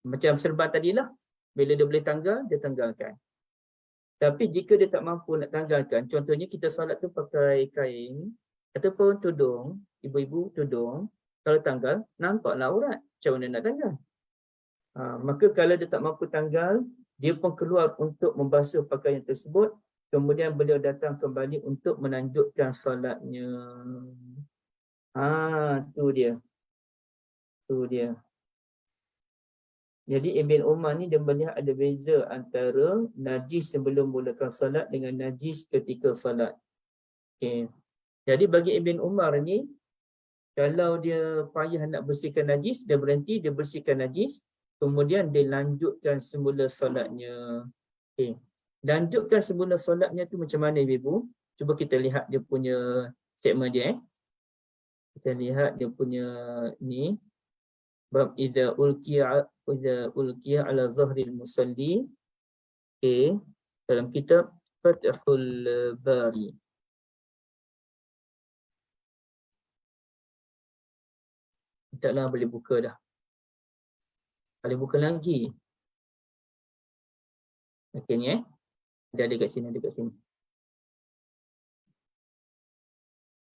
Macam serban tadilah, bila dia boleh tanggal, dia tanggalkan. Tapi jika dia tak mampu nak tanggalkan, contohnya kita solat tu pakai kain ataupun tudung, ibu-ibu tudung, kalau tanggal, nampaklah aurat. Macam mana nak tanggal? Maka kalau dia tak mampu tanggal, dia pun keluar untuk membasuh pakaian tersebut. Kemudian beliau datang kembali untuk melanjutkan solatnya. Tu dia. Jadi Ibn Umar ni dia melihat ada beza antara najis sebelum mulakan solat dengan najis ketika solat. Okay. Jadi bagi Ibn Umar ni, kalau dia payah nak bersihkan najis, dia berhenti, dia bersihkan najis, kemudian dia lanjutkan semula solatnya. Okay. Lanjutkan semula solatnya tu macam mana Ibu? Cuba kita lihat dia punya segmen dia. Kita lihat dia punya ni. Bab idza ulqiya ala zahril musalli. Okay. Dalam kitab Fathul Bari. Taklah boleh buka dah. Boleh buka lagi. Okey ni Dia ada kat sini,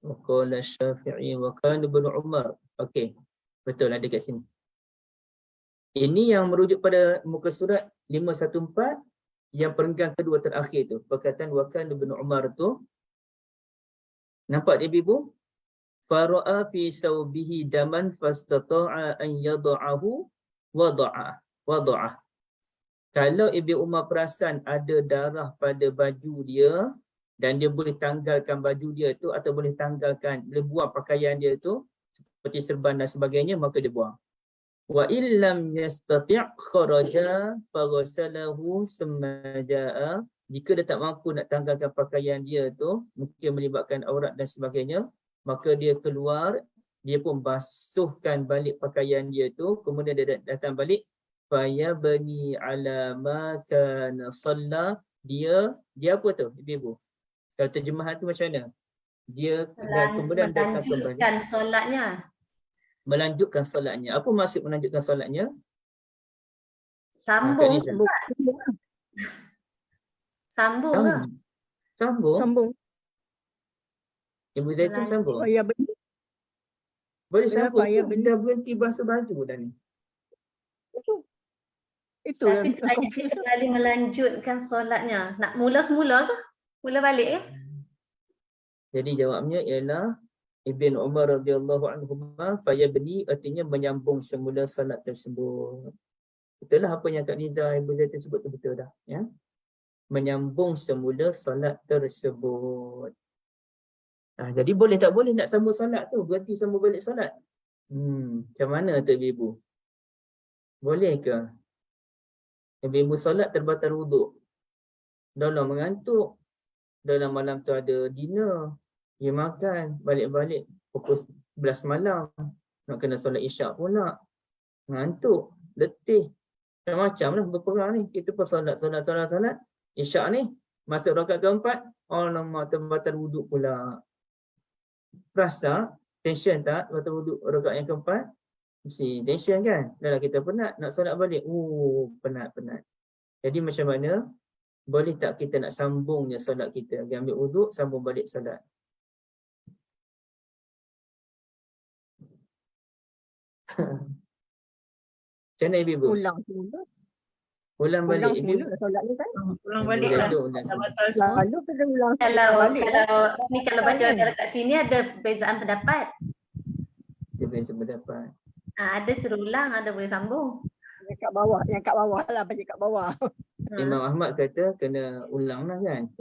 Wa qala Syafi'i wa kana Ibnu Umar. Okey. Betul ada kat sini. Ini yang merujuk pada muka surat 514 yang perenggan kedua terakhir tu. Perkataan wa kana Ibnu Umar tu. Nampak dia ibu? Fara'a fi sawbihi daman fastata'a an yada'ahu wada'ah. Kalau Ibnu Umar perasan ada darah pada baju dia dan dia boleh tanggalkan baju dia tu atau boleh buang pakaian dia tu seperti serban dan sebagainya, maka dia buang. Wa illam yastati' kharaja faghasalahu summa jaa. Jika dia tak mampu nak tanggalkan pakaian dia tu, mungkin melibatkan aurat dan sebagainya, maka dia keluar, dia pun basuhkan balik pakaian dia tu, kemudian dia datang balik, fayabni ala ma kana salla. Dia apa tu ibu-ibu? Kalau terjemahan tu macam mana? Dia kemudian datang kembali. Melanjutkan solatnya. Melanjutkan solatnya. Apa maksud melanjutkan solatnya? Sambung. Kak Nisa. Sambung ke? Sambung. Ibu Zaitun sambung. Oh ya benar. Boleh Kenapa sambung. ya Dah benar? berhenti basuh baju dah ni. Itu Tapi yang confuse. kembali melanjutkan solatnya. Nak mula semula ke? Mula balik ke? Jadi jawabnya ialah Ibn Umar radhiyallahu anhuma fayabni, artinya menyambung semula salat tersebut. Betul lah apa yang Kak Nida Ibu Zaitun sebut tu, betul dah ya. Menyambung semula salat tersebut. Jadi boleh tak boleh nak sambung salat tu, berhenti sambung balik salat? Macam mana tu ibu? Boleh ke? Ibu salat terbatal wuduk. Dalam mengantuk. Dalam malam tu ada dinner. Dia makan, balik-balik pukul 11 malam. Nak kena solat isyak pula. Ngantuk, letih. Macam-macam lah berperang ni. Kita pun solat. Isyak ni, masuk rakaat keempat, alamak terbatal wuduk pula. Pras tak? Tension tak? Terbatal wuduk rakaat yang keempat? Mesti tension kan? Dah lah kita penat, nak solat balik. Penat. Jadi macam mana? Boleh tak kita nak sambungnya solat kita? Dia ambil wuduk, sambung balik solat. Macam mana ibu? Ulang semula. Ulang balik. Ulang semula solat ni kan. Ulang balik lah. Ulang. Betul semua. Lalu kita ulang Kalau balik. kalau baca dekat sini ada perbezaan pendapat. Dia boleh berdapat. Ada suruh ulang, ada boleh sambung. Yang kat bawah lah, baca kat bawah. Imam Ahmad kata kena ulang lah kan.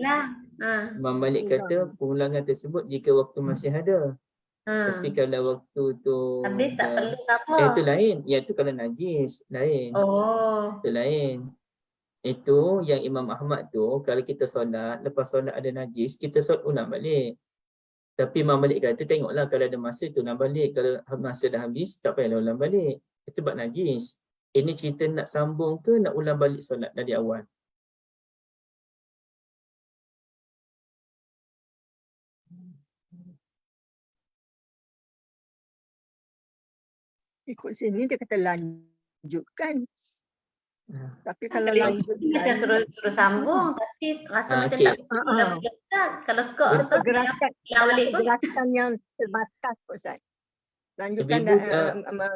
Imam Malik kata pengulangan tersebut jika waktu masih ada. Tapi kalau waktu tu Habis tak perlu ke apa? itu lain. Ya tu kalau najis lain. Itu lain. Itu yang Imam Ahmad tu kalau kita solat, lepas solat ada najis, kita solat ulang balik. Tapi Imam Malik kata tengoklah kalau ada masa tu ulang balik. Kalau masa dah habis tak payahlah ulang balik. Itu sebab najis. Ini cerita nak sambung ke nak ulang balik solat dari awal? Ikut sini dia kata lanjutkan. Tapi kalau Macam lanjutkan suruh sambung tapi rasa macam okey. tak ulang balik. Kalau kau atas pergerakan yang terbatas Ustaz. Lanjutkan Ibu,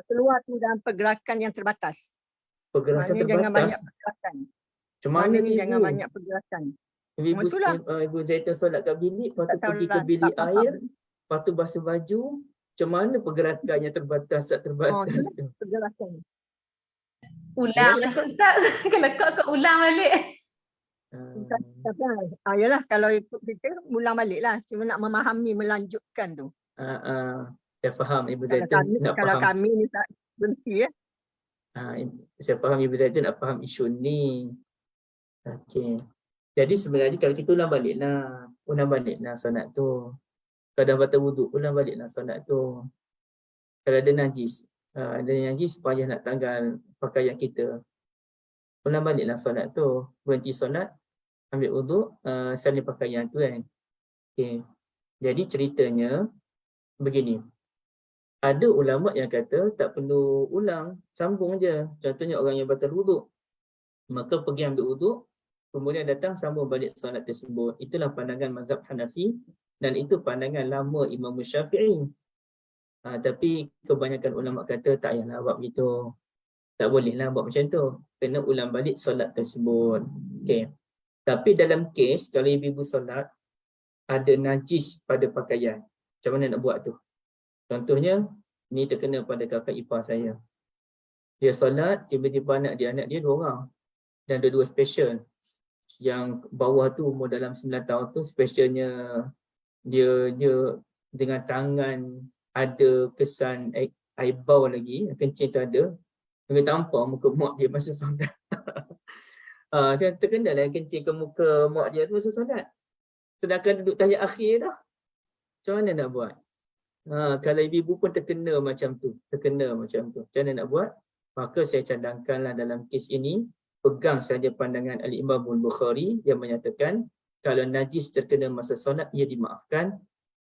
keluar tu dalam pergerakan yang terbatas. Pergerakan Maknanya jangan terbatas. banyak pergerakan. Macam mana Maknanya ni jangan ibu? banyak pergerakan. Itulah. Ibu Zaitun solat kat bilik, lepas tu pergi ke bilik air, lepas tu basuh baju. Macam mana pergerakan yang terbatas tak terbatas tu? Pergerakan. Ulang lah kot Ustaz. Kalau kau ulang balik. Yalah kalau ikut kita ulang balik lah. Cuma nak memahami melanjutkan tu. Saya faham Ibu Kalau Zaitun kami, nak kalau faham. kami ni tak berhenti ya. Saya faham Ibu Zaitun nak faham isu ni. Okey. Jadi sebenarnya kalau kita ulang baliklah solat tu. Kalau dah batal wuduk, ulang baliklah solat tu. Kalau ada najis, payah nak tanggal pakaian kita. Ulang baliklah solat tu. Berhenti solat, ambil wuduk, salin pakaian tu kan. Okey. Jadi ceritanya begini. Ada ulama yang kata tak perlu ulang, sambung je. Contohnya orang yang batal wuduk, maka pergi ambil wuduk, kemudian datang sambung balik solat tersebut. Itulah pandangan mazhab Hanafi Dan itu pandangan lama Imam Syafi'i. Tapi kebanyakan ulama kata tak payahlah buat begitu. Tak bolehlah buat macam tu. Kena ulang balik solat tersebut. Okey. Tapi dalam kes kalau ibu solat ada najis pada pakaian, macam mana nak buat tu? Contohnya, ni terkena pada kakak ipar saya. Dia solat, tiba-tiba anak dia 2 orang. Dan dua-dua special. Yang bawah tu umur dalam 9 tahun tu specialnya dia dengan tangan ada kesan air bau lagi, kencing tu ada. Dia tampak muka mak dia masa solat. Saya terkenal lah kencing ke muka mak dia tu masa solat. Sedangkan duduk tahiyat akhir dah. Macam mana nak buat? Kalau ibu pun terkena macam tu. Macam mana nak buat? Maka saya cadangkanlah dalam kes ini, pegang saja pandangan Al-Imam Al-Bukhari yang menyatakan kalau najis terkena masa solat, ia dimaafkan.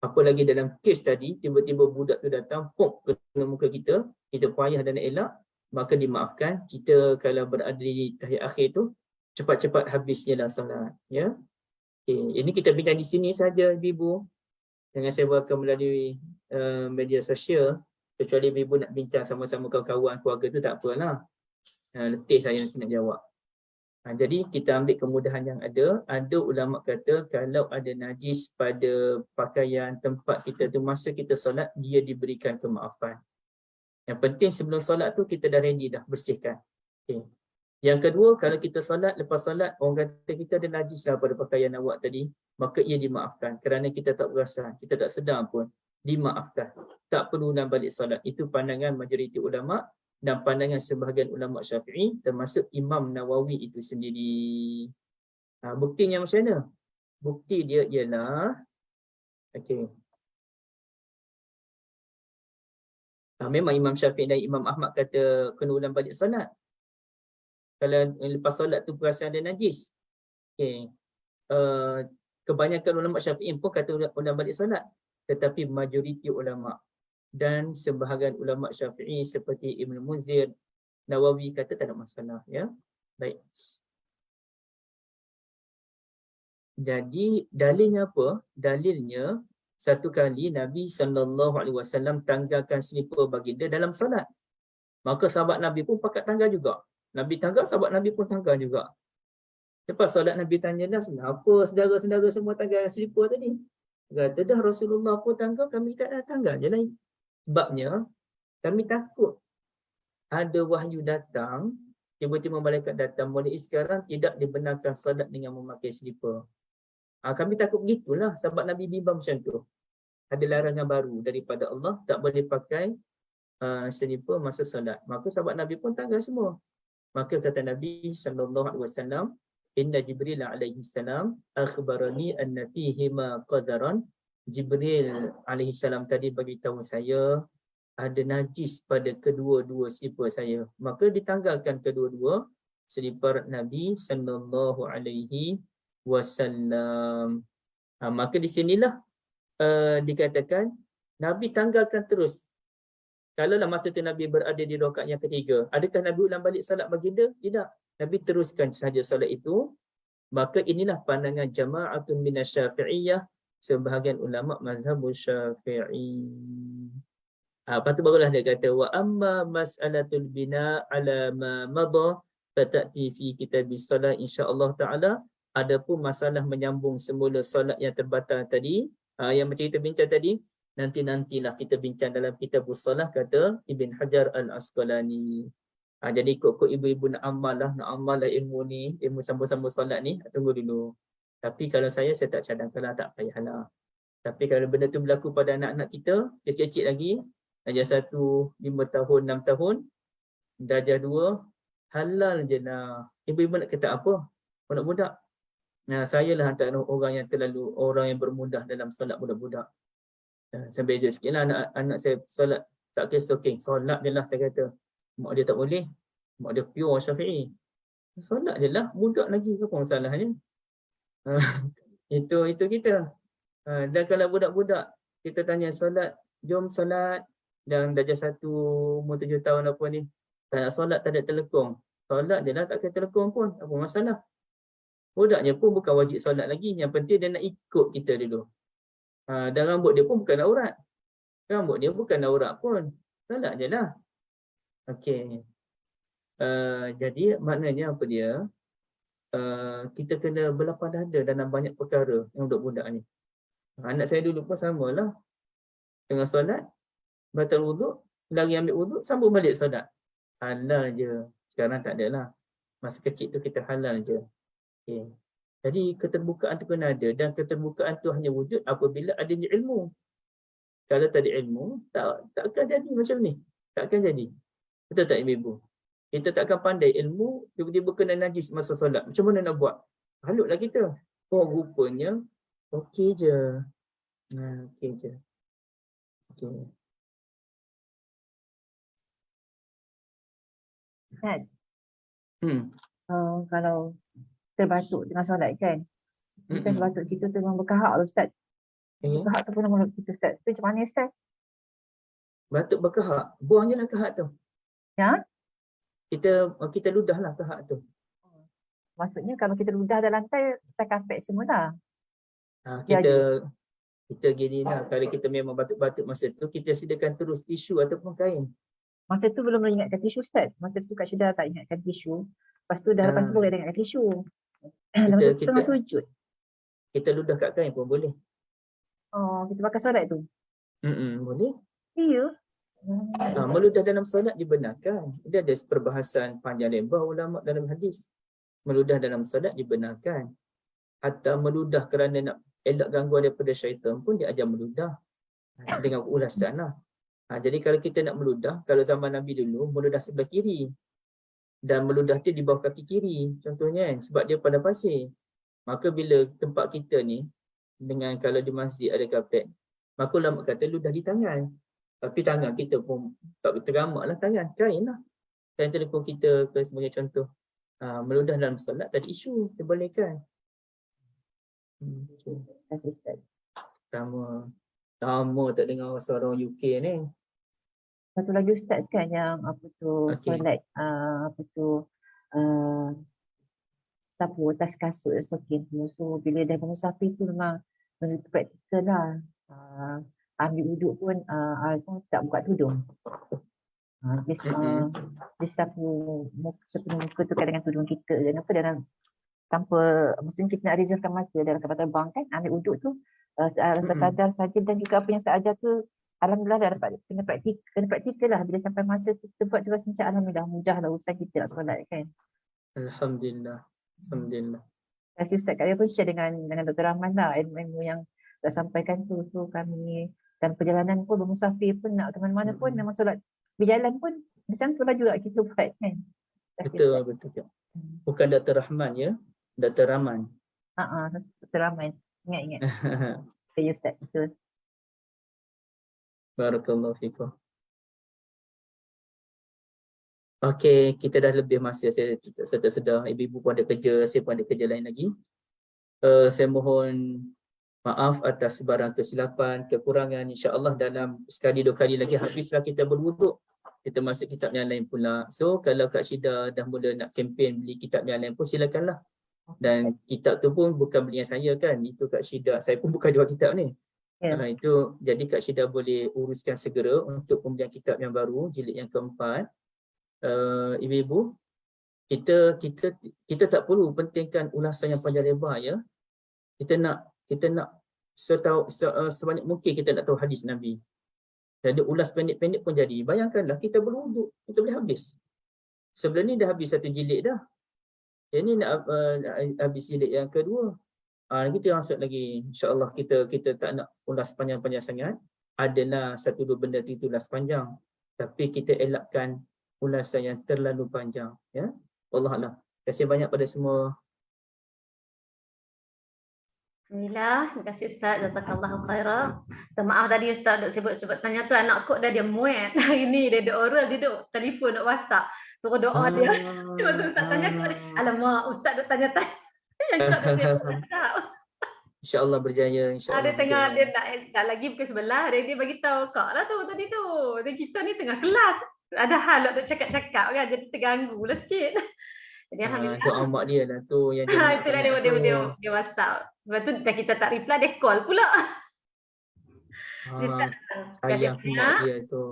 Apalagi dalam kes tadi, tiba-tiba budak tu datang, pok kena muka kita payah dan elak, maka dimaafkan. Kita kalau berada di tahiyat akhir tu, cepat-cepat habisnya lah solat. Ya? Okay. Ini kita bincang di sini saja, ibu. Jangan saya bawakan melalui media sosial. Kecuali ibu nak bincang sama-sama kawan-kawan keluarga tu tak apalah. Letih saya nanti nak jawab. Jadi kita ambil kemudahan yang ada. Ada ulama kata kalau ada najis pada pakaian tempat kita tu masa kita solat, dia diberikan kemaafan. Yang penting sebelum solat tu kita dah ready dah, bersihkan. Okay. Yang kedua, kalau kita solat, lepas solat orang kata kita ada najis lah pada pakaian awak tadi, maka ia dimaafkan kerana kita tak perasan, kita tak sedar pun, dimaafkan. Tak perlu nak balik solat. Itu pandangan majoriti ulama dan pandangan sebahagian ulama Syafi'i, termasuk Imam Nawawi itu sendiri. Buktinya macam mana? Bukti dia ialah memang Imam Syafi'i dan Imam Ahmad kata kena ulang balik solat. Kalau lepas solat tu perasan ada najis. Kebanyakan ulama Syafi'i pun kata ulang balik solat. Tetapi majoriti ulama dan sebahagian ulama Syafi'i seperti Ibn Munzir, Nawawi kata tak ada masalah. Ya, baik. Jadi dalilnya apa? Dalilnya satu kali Nabi SAW tanggalkan selipar baginda dalam solat. Maka sahabat Nabi pun pakat tanggal juga. Nabi tanggal, sahabat Nabi pun tanggal juga. Lepas solat Nabi tanya dah, kenapa saudara-saudara semua tanggal selipar tadi? Kata dah Rasulullah pun tanggal, kami tak ada tanggal je lah. Sebabnya kami takut ada wahyu datang, tiba-tiba malaikat datang, mulai sekarang tidak dibenarkan solat dengan memakai selipar. Kami takut begitulah. Sahabat Nabi bimbang macam tu. Ada larangan baru daripada Allah, tak boleh pakai selipar masa solat. Maka sahabat Nabi pun tanggal semua. Maka kata Nabi SAW, Inna Jibril alaihi salam akhbarani anna fihi ma qadaran. Jibril alaihi salam tadi bagi tahu saya ada najis pada kedua-dua selipar saya. Maka ditanggalkan kedua-dua selipar Nabi sallallahu alaihi wasallam. Maka di sinilah dikatakan Nabi tanggalkan terus. Kalaulah masa itu Nabi berada di rakaat yang ketiga, adakah Nabi ulang balik salat baginda? Tidak. Nabi teruskan sahaja salat itu. Maka inilah pandangan jama'atun minasyafi'iyah, sebahagian ulama mazhab Syafi'i. Lepas tu barulah dia kata wa amma mas'alatul bina ala ma madha fatati fi kitabis salat insya-Allah taala. Adapun masalah menyambung semula solat yang terbatal tadi, yang macam kita bincang tadi, nantilah kita bincang dalam kitabus salat, kata Ibn Hajar Al-Asqalani. Jadi ikut-ikut ibu-ibu nak amal lah ilmu ni, ilmu sambung-sambung solat ni, tunggu dulu. Tapi kalau saya tak cadangkanlah, tak payahlah. Tapi kalau benda tu berlaku pada anak-anak kita, kecil-kecil lagi, darjah 1, 5 tahun, 6 tahun, darjah 2, halal je lah. Ibu-ibu nak kata apa? Budak-budak. Saya lah antara orang yang bermudah dalam solat budak-budak. Saya beza sikit lah anak saya solat tak kisah solat je lah saya kata. Mak dia tak boleh. Mak dia pure Syafi'i. Solat je lah, budak lagi, apa masalahnya? Itu kita. Dan kalau budak-budak kita tanya solat, jom solat, dan darjah 1 umur 7 tahun apa ni, tak nak solat, tak ada telekong. Solat je lah, tak kena telekong pun, apa masalah? Budaknya pun bukan wajib solat lagi, yang penting dia nak ikut kita dulu. Dan rambut dia pun bukan aurat. Rambut dia bukan aurat pun. Solat je lah. Okey. Jadi maknanya apa dia? Kita kena berlapang dada dalam banyak perkara yang budak-budak ni. Anak saya dulu pun samalah. Tengah solat, batal wuduk, lari ambil wuduk, sambung balik solat. Halal je. Sekarang tak ada lah. Masa kecil tu kita halal je. Okay. Jadi keterbukaan tu kena ada. Dan keterbukaan tu hanya wujud apabila adanya ilmu. Kalau tak ada ilmu, tak akan jadi macam ni. Tak akan jadi. Betul tak ibu-ibu? Kita tak akan pandai ilmu, tiba-tiba kena najis masa solat. Macam mana nak buat? Halutlah kita. Oh rupanya, okey je. Okey je. Okay. Ustaz, Hmm. kalau terbatuk tengah solat kan, kita batuk kita tu memang berkahak lah Ustaz. Okay. Berkahak tu pun nama kita Ustaz. Tu macam mana Ustaz? Batuk berkahak, buang je lah kahak tu. Ya? Kita ludahlah kahak tu. Maksudnya kalau kita ludah ada lantai, kita kapek semua dah. Kita gini lah, kalau kita memang batuk-batuk masa tu, kita sediakan terus tisu ataupun kain. Masa tu belum ingatkan tisu Ustaz. Masa tu Kak Syida tak ingatkan tisu. Lepas tu dah lepas tu baru ingatkan tisu. Masa tu tengah sujud. Kita ludah kat kain pun boleh. Oh, kita pakai solat tu? Boleh. Ya. Meludah dalam solat dibenarkan. Dia ada perbahasan panjang lebar ulama dalam hadis. Meludah dalam solat dibenarkan. Atau meludah kerana nak elak gangguan daripada syaitan pun dia ajar meludah. Dengan ulasan lah. Jadi kalau kita nak meludah, kalau zaman Nabi dulu, meludah sebelah kiri. Dan meludah tu di bawah kaki kiri. Contohnya kan, sebab dia pada pasir. Maka bila tempat kita ni, dengan kalau di masjid ada kapet, maka ulama kata ludah di tangan. Tapi tangan kita pun tak teramak lah tangan, kain lah. Kain telefon kita sebagai contoh. Meludah dalam solat tadi isu, dibolehkan. Terima kasih Ustaz. Lama tak dengar suara orang UK ni. Satu lagi Ustaz kan yang solat sapu atas kasut sokin tu. So bila dah musafir tu memang praktikal lah. Ambil wuduk pun tak buka tudung. Dia sapu sepenuh muka tu kan dengan tudung kita. Kenapa dalam tanpa, maksudnya kita nak reservekan masa dalam kapal terbang kan, ambil wuduk tu sekadar saja, dan juga apa yang saya ajar tu alhamdulillah dah dapat kena praktikal lah. Bila sampai masa kita buat tu rasa macam alhamdulillah mudah lah urusan kita nak solat kan. Alhamdulillah. Terima kasih Ustaz. Kak pun share dengan Dr. Rahman lah ilmu-ilmu yang dah sampaikan tu. So kami dan perjalanan pun bermusafir pun nak ke mana-mana pun memang solat berjalan pun macam tu lah juga kita buat kan. Betul. Bukan Dr. Rahman ya, Dr. Rahman. Dr. Rahman. Ingat. Okay Ustaz. Betul. Barakallahu fikum. Okey, kita dah lebih masa. Saya tak sedar. Ibu-ibu pun ada kerja, saya pun ada kerja lain lagi. Saya mohon maaf atas sebarang kesilapan, kekurangan. InsyaAllah dalam sekali dua kali lagi habislah kita berwuduk. Kita masuk kitab yang lain pula. So kalau Kak Syida dah mula nak kempen beli kitab yang lain pun silakanlah. Dan kitab tu pun bukan belian saya kan. Itu Kak Syida. Saya pun bukan jual kitab ni. Itu jadi Kak Syida boleh uruskan segera untuk pembelian kitab yang baru, jilid yang keempat. Ibu-ibu, kita tak perlu pentingkan ulasan yang panjang lebar ya. Kita nak sebanyak mungkin kita nak tahu hadis Nabi. Jadi ulas pendek-pendek pun jadi. Bayangkanlah kita berwuduk, kita boleh habis. Sebelum ni dah habis satu jilid dah. Yang ni nak habis jilid yang kedua. Kita masuk lagi. InsyaAllah kita tak nak ulas panjang-panjang sangat. Adalah satu dua benda itu ulas panjang. Tapi kita elakkan ulasan yang terlalu panjang. Ya, Wallahualam. Terima kasih banyak pada semua. Alhamdulillah, terima kasih Ustaz. Jazakallahu khairan. Maaf tadi Ustaz duk sebut tanya tu anak kok dah dia muat. Hari ni dia duk oral, dia duk telefon, duk WhatsApp. Suruh doa dia. Masa Ustaz tanya kok, alamak Ustaz duk tanya-tanya. Yang kok duk dia WhatsApp. InsyaAllah berjaya. InsyaAllah dia tengah dia nak lagi pukul 11. Dia bagi tahu kak lah tu tadi tu. Dan kita ni tengah kelas. Ada hal duk cakap-cakap kan, jadi terganggu lah sikit. Jadi alhamdulillah. Doa mak dia lah tu yang itulah dia WhatsApp. Lepas tu kita tak reply, dia call pula. sayang mak dia tu.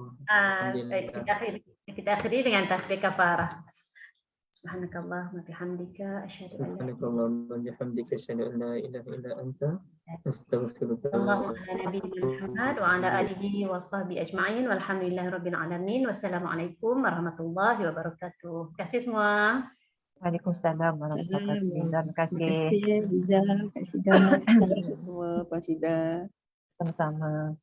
Kita akhiri dengan tasbih kafarah. Subhanakallah wa bihamdika asyhadu an la Subhanakallahumma wa bihamdika asyhadu an la ilaha illa anta astaghfiruka Allahumma ala nabiyyina Muhammad wa ala alihi wa sahbihi ajma'in walhamdulillahi rabbil alamin. Wassalamualaikum warahmatullahi wabarakatuh. Terima kasih semua. Waalaikumsalam warahmatullahi wabarakatuh. Terima kasih. Terima kasih, Liza. Terima kasih, Dana. Semua Pak Syida. Sama-sama.